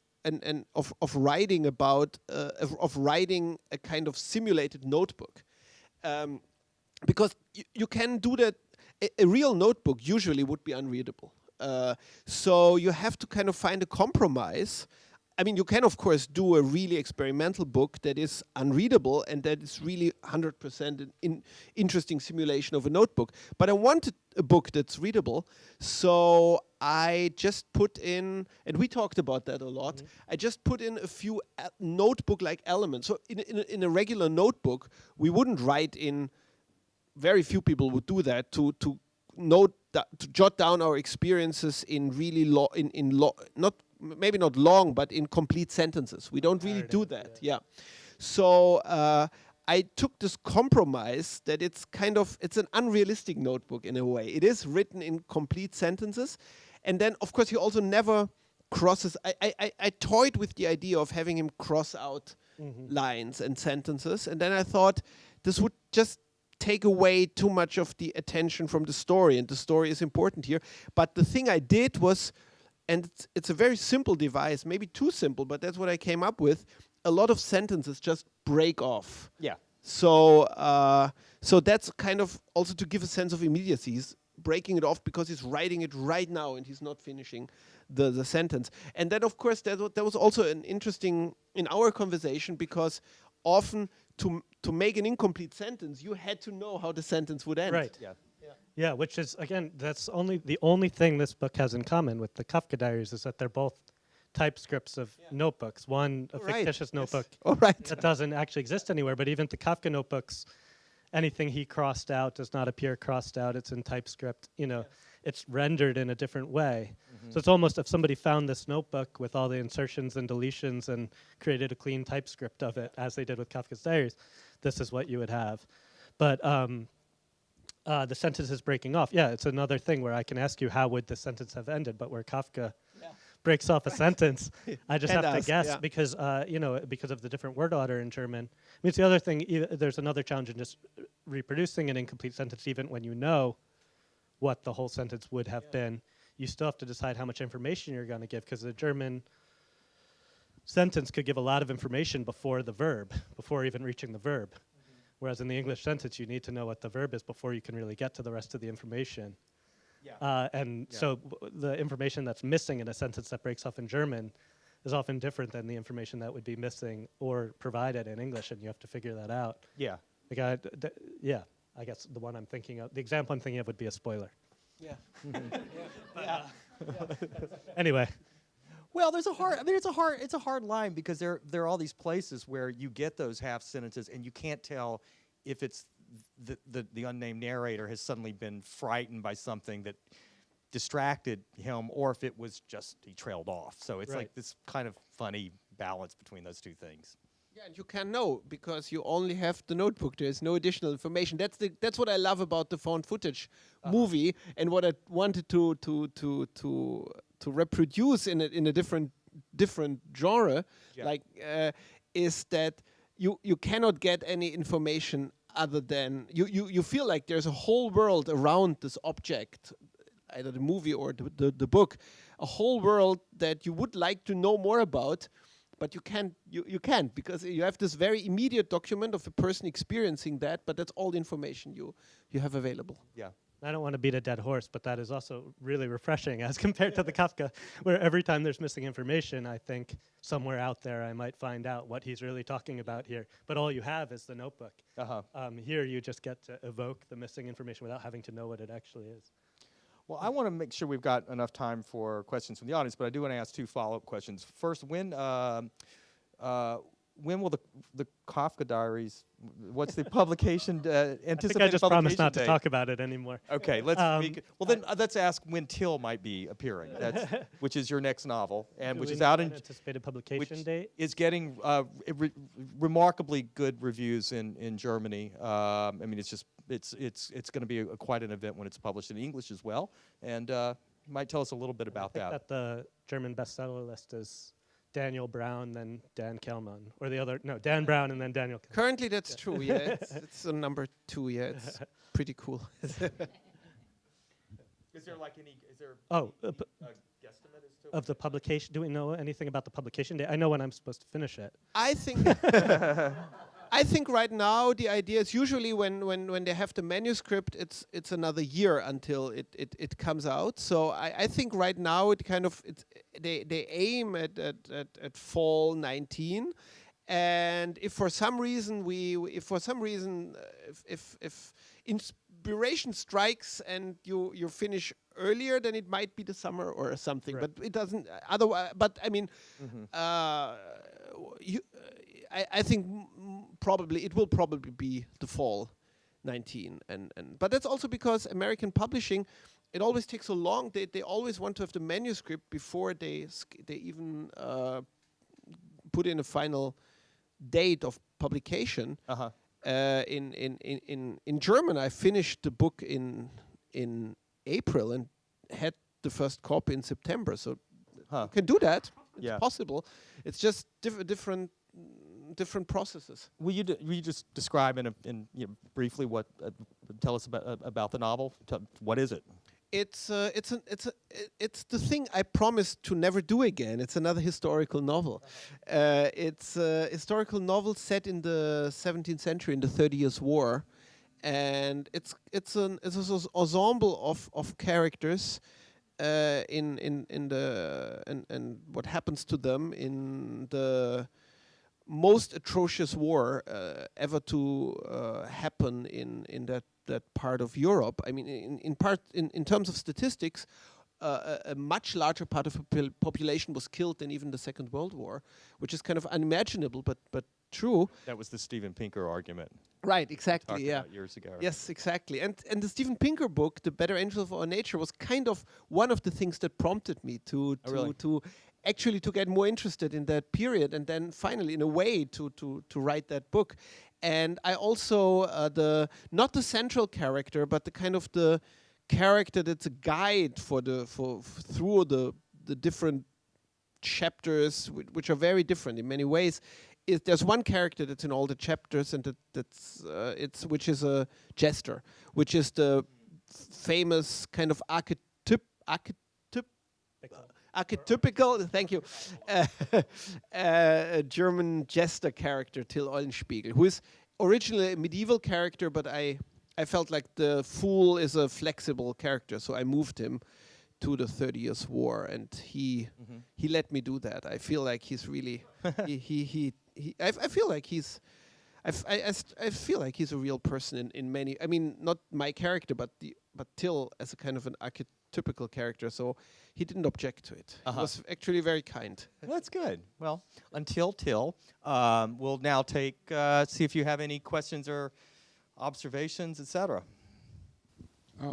writing about of writing a kind of simulated notebook, because you can do that. A real notebook usually would be unreadable. So you have to kind of find a compromise. I mean, you can, of course, do a really experimental book that is unreadable and that is really 100% an interesting simulation of a notebook. But I wanted a book that's readable, so I just put in, and we talked about that a lot, I just put in a few notebook-like elements. So in a regular notebook, we wouldn't write in, very few people would do that, to jot down our experiences in really maybe not long, but in complete sentences. We don't really do that. Yeah. So I took this compromise that it's an unrealistic notebook in a way. It is written in complete sentences, and then of course he also never crosses. I toyed with the idea of having him cross out lines and sentences, and then I thought this would just take away too much of the attention from the story, and the story is important here. But the thing I did was, and it's a very simple device, maybe too simple, but that's what I came up with. A lot of sentences just break off. Yeah. So so that's kind of also to give a sense of immediacy. He's breaking it off because he's writing it right now and he's not finishing the sentence. And then of course that was also an interesting in our conversation, because often to make an incomplete sentence, you had to know how the sentence would end. Right. Yeah, which is, again, that's the only thing this book has in common with the Kafka Diaries is that they're both typescripts of notebooks. One, a fictitious notebook that doesn't actually exist anywhere, but even the Kafka notebooks, anything he crossed out does not appear crossed out. It's in typescript. You know, it's rendered in a different way. So it's almost if somebody found this notebook with all the insertions and deletions and created a clean typescript of it, as they did with Kafka's Diaries, this is what you would have. But the sentence is breaking off. Yeah, it's another thing where I can ask you how would the sentence have ended, but where Kafka breaks off a sentence, I just have to guess because you know, because of the different word order in German. I mean, it's the other thing. There's another challenge in just reproducing an incomplete sentence, even when you know what the whole sentence would have been. You still have to decide how much information you're going to give, because the German sentence could give a lot of information before the verb, before even reaching the verb. Whereas in the English sentence, you need to know what the verb is before you can really get to the rest of the information. So the information that's missing in a sentence that breaks off in German is often different than the information that would be missing or provided in English, and you have to figure that out. Yeah. Like I guess the one I'm thinking of, the example I'm thinking of would be a spoiler. Anyway. Well, there's a hard. I mean, it's a hard line, because there are all these places where you get those half sentences and you can't tell if it's the unnamed narrator has suddenly been frightened by something that distracted him, or if it was just he trailed off. So it's like this kind of funny balance between those two things. Yeah, and you can know because you only have the notebook. There's no additional information. That's what I love about the found footage movie, and what I wanted to reproduce in a different genre, is that you cannot get any information other than you feel like there's a whole world around this object, either the movie or the book, a whole world that you would like to know more about. But you can't because you have this very immediate document of a person experiencing that, but that's all the information you have available. Yeah. I don't want to beat a dead horse, but that is also really refreshing as compared to the Kafka, where every time there's missing information, I think somewhere out there I might find out what he's really talking about here. But all you have is the notebook. Here you just get to evoke the missing information without having to know what it actually is. Well, I want to make sure we've got enough time for questions from the audience, but I do want to ask two follow-up questions. First, when will the Kafka Diaries? What's the publication anticipated? I think I just promised not to talk about it anymore. Okay, let's. Let's ask when Till might be appearing. That's which is your next novel, and which is out in anticipated publication date. Is getting remarkably good reviews in Germany. I mean, it's going to be quite an event when it's published in English as well. And you might tell us a little bit about that. That the German bestseller list is Daniel Brown, then Dan Kehlmann, or Dan Brown and then Daniel Kehlmann. Currently, that's true. Yeah, it's number 2. Yeah, it's pretty cool. Is there like any? Is there guesstimate as to of the publication? Do we know anything about the publication date? I know when I'm supposed to finish it. I think. I think right now the idea is usually when they have the manuscript, it's another year until it comes out. So I think right now they aim at fall 19, and if for some reason if inspiration strikes and you finish earlier, then it might be the summer or something. Right. But it doesn't otherwise. But I mean, I think it will probably be the fall 19, but that's also because American publishing, it always takes so long. They always want to have the manuscript before they even put in a final date of publication. In German, I finished the book in April and had the first copy in September. So you can do that. It's possible. It's just different processes. Will you just describe in briefly what tell us about the novel? What is it? It's the thing I promised to never do again. It's another historical novel. It's a historical novel set in the 17th century, in the 30 Years' War, and it's an ensemble of characters and what happens to them in the most atrocious war ever to happen in that part of Europe. I mean, in terms of statistics, a much larger part of the population was killed than even the Second World War, which is kind of unimaginable, but true. That was the Steven Pinker argument. Right, exactly. Talked Yeah, about years ago. Yes, exactly. And the Steven Pinker book, The Better Angel of Our Nature, was kind of one of the things that prompted me to actually to get more interested in that period, and then finally, in a way, to write that book. And I also not the central character, but the kind of the character that's a guide for through the different chapters, which are very different in many ways. There's one character that's in all the chapters, and which is a jester, which is the famous kind of archetypical, thank you, German jester character, Till Eulenspiegel, who is originally a medieval character, but I felt like the fool is a flexible character, so I moved him to the 30 Years' War, and he let me do that. I feel like he's really I feel like he's I feel like he's a real person in many. I mean, not my character, but Till as a kind of an archetypical character. So he didn't object to it. He was actually very kind. That's good. Well, until Till, we'll now take see if you have any questions or observations, etc.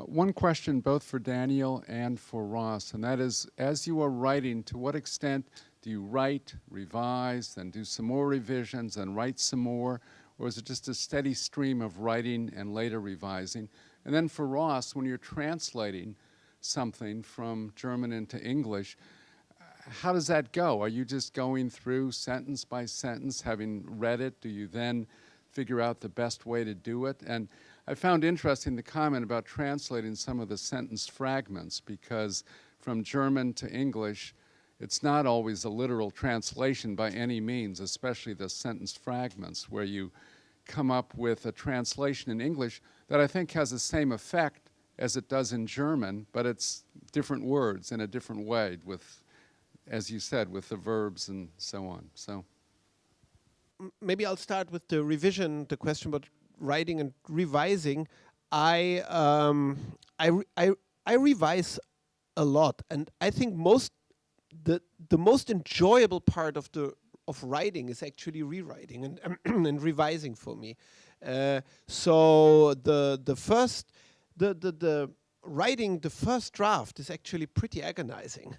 One question both for Daniel and for Ross, and that is, as you are writing, to what extent do you write, revise, then do some more revisions, and write some more, or is it just a steady stream of writing and later revising? And then for Ross, when you're translating something from German into English, how does that go? Are you just going through sentence by sentence, having read it? Do you then figure out the best way to do it? And I found interesting the comment about translating some of the sentence fragments, because from German to English, it's not always a literal translation by any means, especially the sentence fragments, where you come up with a translation in English that I think has the same effect as it does in German, but it's different words in a different way with, as you said, with the verbs and so on. So maybe I'll start with the revision, the question about writing and revising. I revise a lot, and I think the most enjoyable part of writing is actually rewriting and and revising for me. So the writing the first draft is actually pretty agonizing,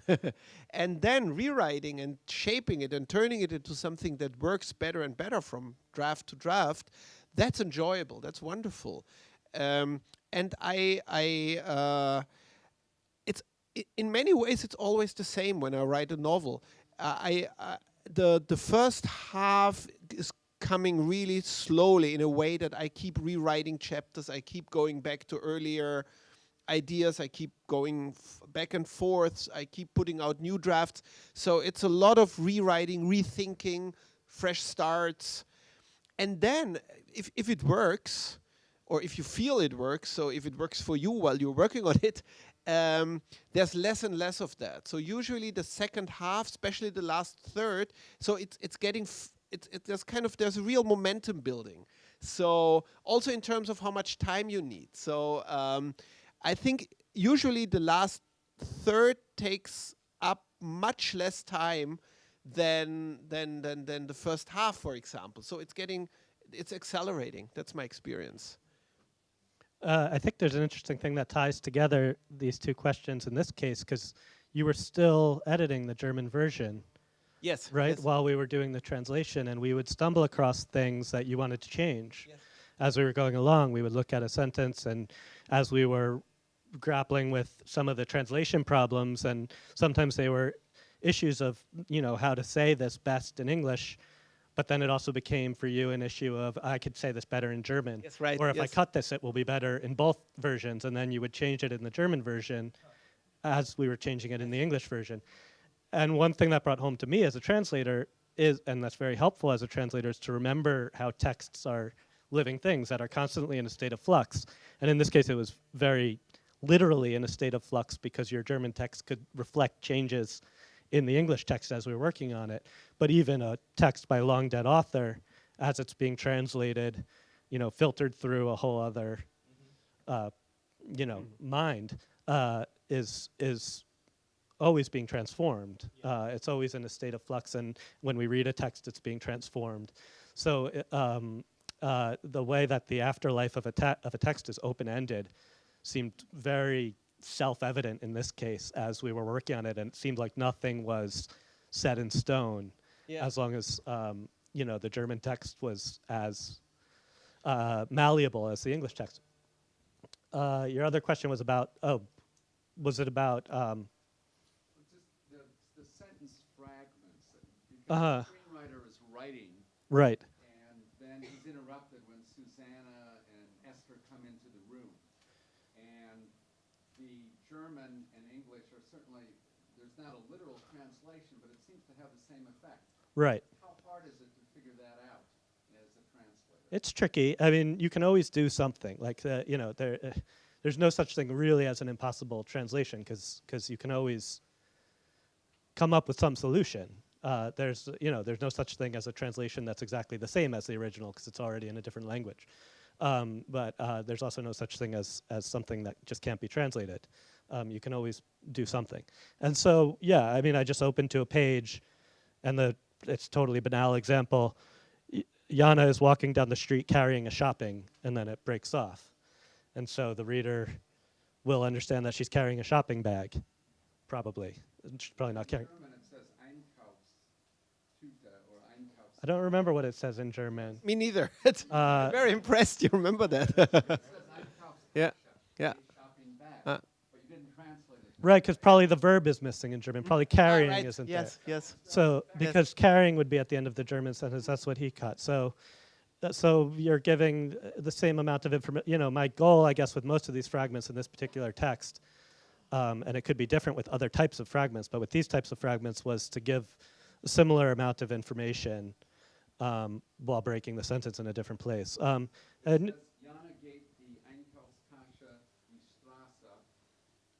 and then rewriting and shaping it and turning it into something that works better and better from draft to draft. That's enjoyable. That's wonderful, and it's in many ways it's always the same when I write a novel. The first half is coming really slowly in a way that I keep rewriting chapters. I keep going back to earlier ideas. I keep going back and forth. I keep putting out new drafts. So it's a lot of rewriting, rethinking, fresh starts. And then if it works, or if you feel it works, so if it works for you while you're working on it, there's less and less of that. So usually the second half, especially the last third, so it's getting there's a real momentum building. So also in terms of how much time you need. So I think usually the last third takes up much less time than the first half, for example. So it's accelerating. That's my experience. I think there's an interesting thing that ties together these two questions in this case, because you were still editing the German version. Yes. Right? Yes. While we were doing the translation, and we would stumble across things that you wanted to change. Yes. as we were going along, we would look at a sentence, and as we were grappling with some of the translation problems, and sometimes they were issues of, you know, how to say this best in English, but then it also became for you an issue of, I could say this better in German. Yes, right. Or if I yes. cut this, it will be better in both versions, and then you would change it in the German version as we were changing it in the English version. And one thing that brought home to me as a translator is, and that's very helpful as a translator, is to remember how texts are living things that are constantly in a state of flux. And in this case, it was very literally in a state of flux because your German text could reflect changes in the English text as we were working on it. But even a text by a long dead author, as it's being translated, you know, filtered through a whole other, you know, mind, is always being transformed. It's always in a state of flux, and when we read a text, it's being transformed. So the way that the afterlife of a text is open-ended seemed very self-evident in this case as we were working on it, and it seemed like nothing was set in stone as long as you know, the German text was as malleable as the English text. Your other question was about, was it about Just the sentence fragments. Because the screenwriter is writing, right. and then he's interrupted when Susanna and Esther come into the room. And the German and English are certainly, there's not a literal translation, but it seems to have the same effect. Right. How hard is it to figure that out as a translator? It's tricky. I mean, you can always do something. Like, you know, there's no such thing really as an impossible translation, because you can always come up with some solution. There's no such thing as a translation that's exactly the same as the original, because it's already in a different language. But there's also no such thing as something that just can't be translated. You can always do something. And so, yeah, I mean, I just opened to a page, and it's totally banal example. Jana is walking down the street carrying a shopping, and then it breaks off. And so the reader will understand that she's carrying a shopping bag, probably. She's probably not carrying. In German it says Einkaufstüte or Einkaufs. I don't remember what it says in German. Me neither. I'm very impressed you remember that. It says Einkaufstasche, Yeah. a shopping bag, Uh. but you didn't translate it. Right, because probably the verb is missing in German. Probably carrying Right. isn't Yes, there. yes. So because carrying would be at the end of the German sentence, that's what he cut. So you're giving the same amount of information. You know, my goal, I guess, with most of these fragments in this particular text, and it could be different with other types of fragments, but with these types of fragments was to give a similar amount of information while breaking the sentence in a different place. And Jana geht die Einkaufstasche die Straße,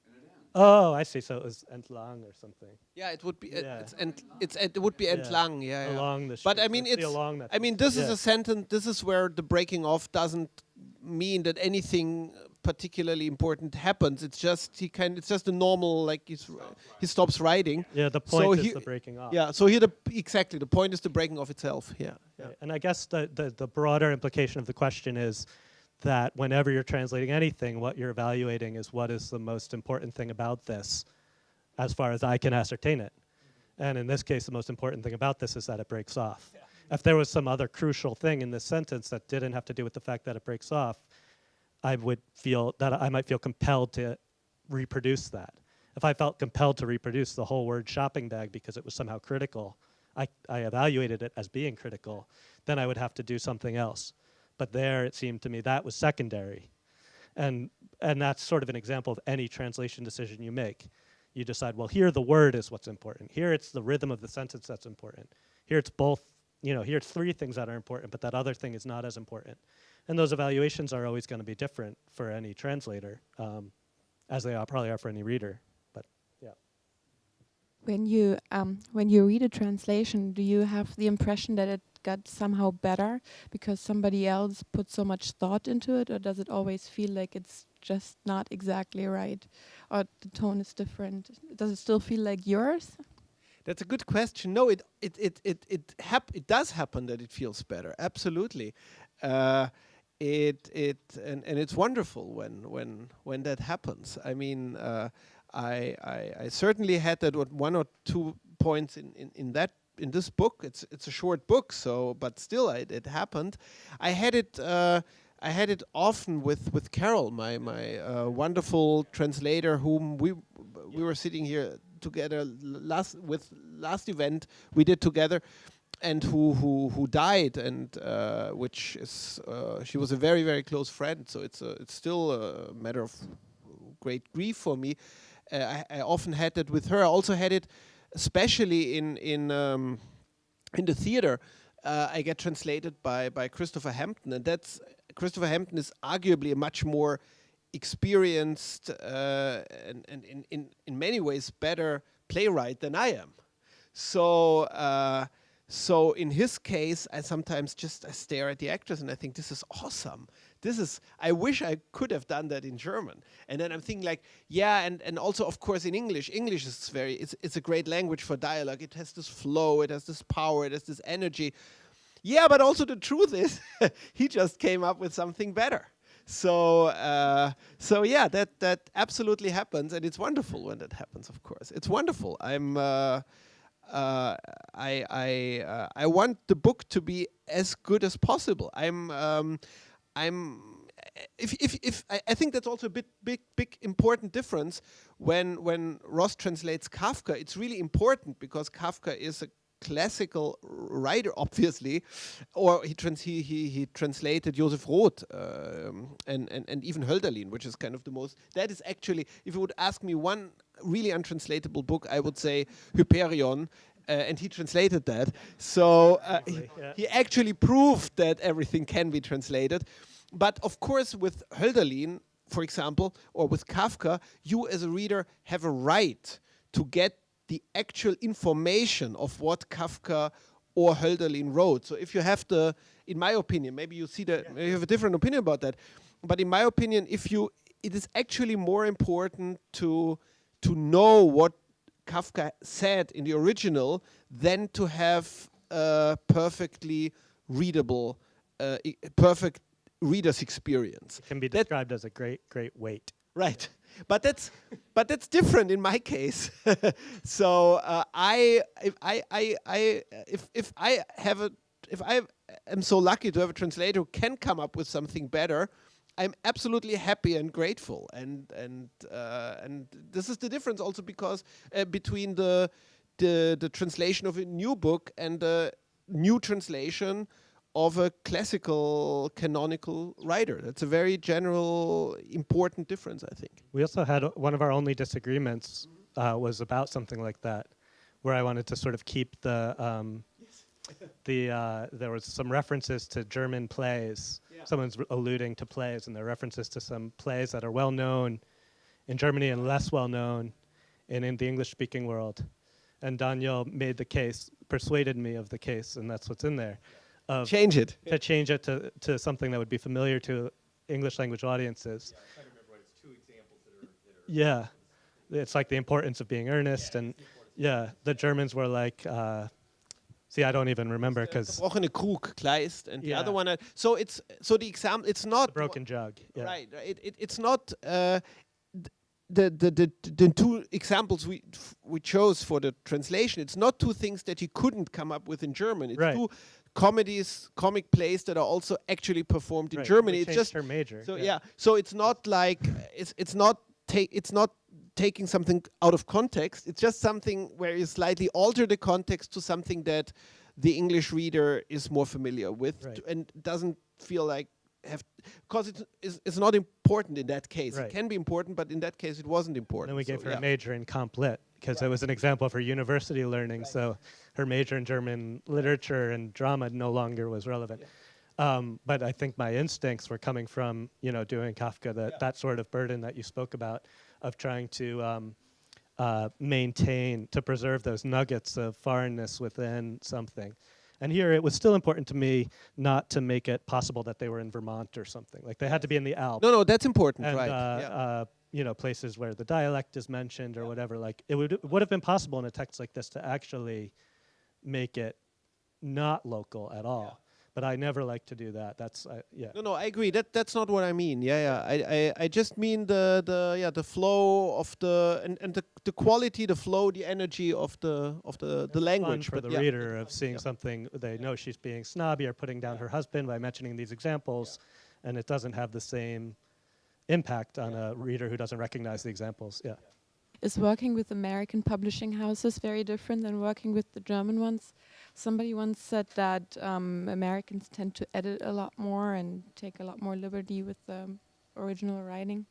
and it ends. oh, I see. So it was entlang or something. Yeah, it would be. Yeah. It would be entlang. Yeah, yeah. Along the But street. I mean, It's the it's. along that I mean, this is yeah. a sentence. This is where the breaking off doesn't mean that anything particularly important happens. It's just it's just a normal, like he stops writing. Yeah, the So point is he- the breaking off. Yeah. So here exactly the point is the breaking off itself. Yeah. Yeah. Right. And I guess the broader implication of the question is that whenever you're translating anything, what you're evaluating is what is the most important thing about this, as far as I can ascertain it. And in this case, the most important thing about this is that it breaks off. Yeah. If there was some other crucial thing in this sentence that didn't have to do with the fact that it breaks off, I would feel that I might feel compelled to reproduce that. If I felt compelled to reproduce the whole word shopping bag because it was somehow critical, I evaluated it as being critical, then I would have to do something else. But there, it seemed to me, that was secondary. And that's sort of an example of any translation decision you make. You decide, well, here the word is what's important. Here it's the rhythm of the sentence that's important. Here it's both, you know, here it's three things that are important, but that other thing is not as important. And those evaluations are always going to be different for any translator, as they probably are for any reader. But yeah. When you read a translation, do you have the impression that it got somehow better because somebody else put so much thought into it, or does it always feel like it's just not exactly right, or the tone is different? Does it still feel like yours? That's a good question. No, it does happen that it feels better. Absolutely, and it's wonderful when that happens. I mean, I certainly had that at one or two points in this book. It's a short book, so but still it happened. I had it I had it often with Carol, my wonderful translator, whom we were sitting here together last event we did together, and who died, and which is she was a very close friend. So it's still a matter of great grief for me. I often had that with her. I also had it, especially in the theater. I get translated by Christopher Hampton, and Christopher Hampton is arguably a much more experienced and in many ways better playwright than I am. So so in his case, I sometimes just stare at the actors and I think, this is awesome. I wish I could have done that in German. And then I'm thinking like, yeah, and also of course in English. English is it's a great language for dialogue. It has this flow, it has this power, it has this energy. Yeah, but also the truth is, he just came up with something better. So yeah, that absolutely happens, and it's wonderful when that happens. Of course, it's wonderful. I want the book to be as good as possible. I think that's also a big important difference when Ross translates Kafka. It's really important because Kafka is a classical writer, obviously, or he translated Joseph Roth and even Hölderlin, which is kind of the most. That is actually, if you would ask me one really untranslatable book, I would say Hyperion, and he translated that. So he actually proved that everything can be translated. But of course, with Hölderlin, for example, or with Kafka, you as a reader have a right to get the actual information of what Kafka or Hölderlin wrote. So if you have in my opinion, maybe you see that, maybe you have a different opinion about that, but in my opinion, it is actually more important to know what Kafka said in the original than to have a perfectly readable, perfect reader's experience. It can be described as a great weight. Right. But that's different in my case. So if I am so lucky to have a translator who can come up with something better, I'm absolutely happy and grateful. And this is the difference also because between the translation of a new book and the new translation of a classical canonical writer. That's a very general, important difference, I think. We also had one of our only disagreements was about something like that, where I wanted to sort of keep there was some references to German plays. Yeah. Someone's alluding to plays, and there are references to some plays that are well known in Germany and less well known in the English-speaking world. And Daniel made the case, persuaded me of the case, and that's what's in there. Change it. To change it to something that would be familiar to English language audiences. Yeah, I'm trying to remember what it's 2 examples that are yeah, it's like the importance of being earnest, and the Germans were like, see, I don't even remember because gebrochene Krug, Kleist, and the other one. So the example. It's not the broken jug. Yeah. Right. It's not the 2 examples we chose for the translation. It's not 2 things that he couldn't come up with in German. It's 2 comic plays that are also actually performed in Germany. It's just her major. So so it's not like it's not taking something out of context. It's just something where you slightly alter the context to something that the English reader is more familiar with and doesn't feel like because it's not important in that case. It can be important, but in that case it wasn't important. And then we gave her a major in comp lit because it was an example of her university learning. So her major in German literature and drama no longer was relevant. But I think my instincts were coming from doing Kafka, that sort of burden that you spoke about of trying to maintain, to preserve those nuggets of foreignness within something. And here it was still important to me not to make it possible that they were in Vermont or something. Like they had to be in the Alps. No, that's important, and, right. Places where the dialect is mentioned or whatever. Like it would have been possible in a text like this to actually make it not local at all. But I never like to do that. That's No, I agree. That's not what I mean. I just mean the flow of and the quality, the flow, the energy of the language for the reader of seeing something they know she's being snobby or putting down her husband by mentioning these examples, and it doesn't have the same impact on a reader who doesn't recognize the examples. Yeah. Is working with American publishing houses very different than working with the German ones? Somebody once said that Americans tend to edit a lot more and take a lot more liberty with the original writing.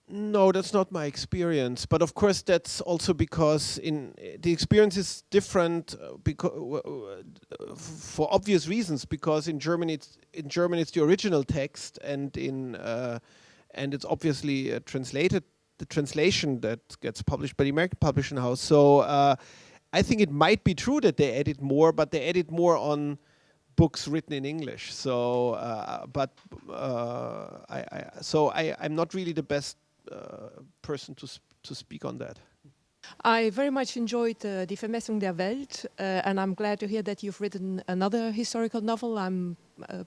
No, that's not my experience. But of course, that's also because the experience is different for obvious reasons. Because in Germany, it's the original text, and it's obviously translated. The translation that gets published by the American publishing house. So I think it might be true that they edit more, but they edit more on books written in English. So, I'm not really the best person to speak on that. I very much enjoyed Die Vermessung der Welt, and I'm glad to hear that you've written another historical novel. I'm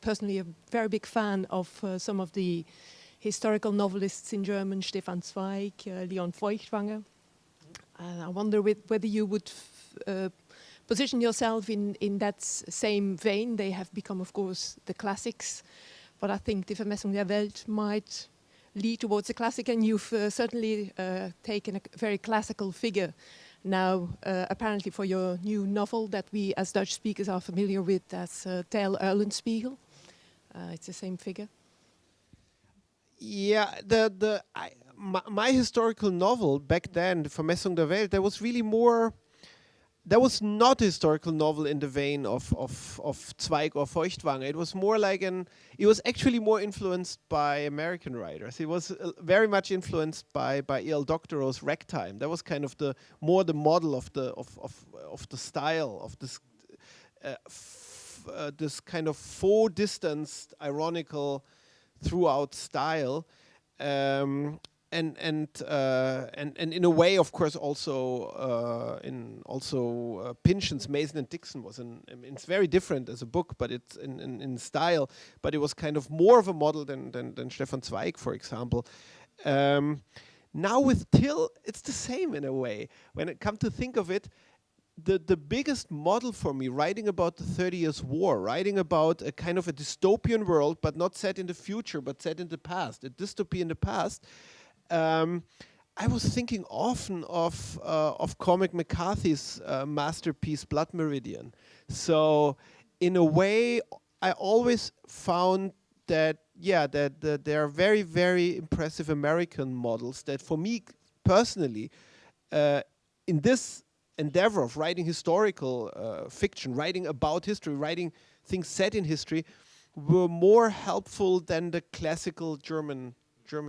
personally a very big fan of some of the historical novelists in German, Stefan Zweig, Leon Feuchtwanger. I wonder whether you would position yourself in that same vein. They have become, of course, the classics, but I think Die Vermessung der Welt might lead towards a classic, and you've certainly taken a very classical figure now, apparently for your new novel that we as Dutch speakers are familiar with as Tel Eulenspiegel. It's the same figure. Yeah, my historical novel back then, Die Vermessung der Welt, there was really more. That was not a historical novel in the vein of Zweig or Feuchtwanger. It was more like it was actually more influenced by American writers. It was very much influenced by E.L. Doctorow's Ragtime. That was kind of the model of the style of this this kind of faux distanced, ironical throughout style, and in a way, of course, also Pynchon's Mason and Dixon was it's very different as a book, but it's in style. But it was kind of more of a model than Stefan Zweig, for example. Now with Till, it's the same in a way. When it comes to think of it, the biggest model for me, writing about the 30 Years' War, writing about a kind of a dystopian world, but not set in the future, but set in the past, a dystopia in the past. I was thinking often of Cormac McCarthy's masterpiece, Blood Meridian. So, in a way, I always found that there are very, very impressive American models that, for me personally, in this endeavor of writing historical fiction, writing about history, writing things set in history, were more helpful than the classical German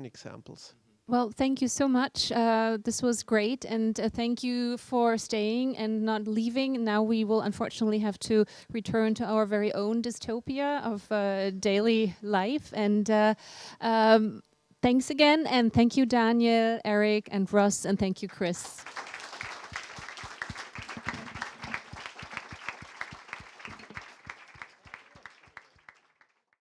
examples. Well, thank you so much. This was great, and thank you for staying and not leaving. Now we will unfortunately have to return to our very own dystopia of daily life. And thanks again, and thank you, Daniel, Eric, and Russ, and thank you, Chris.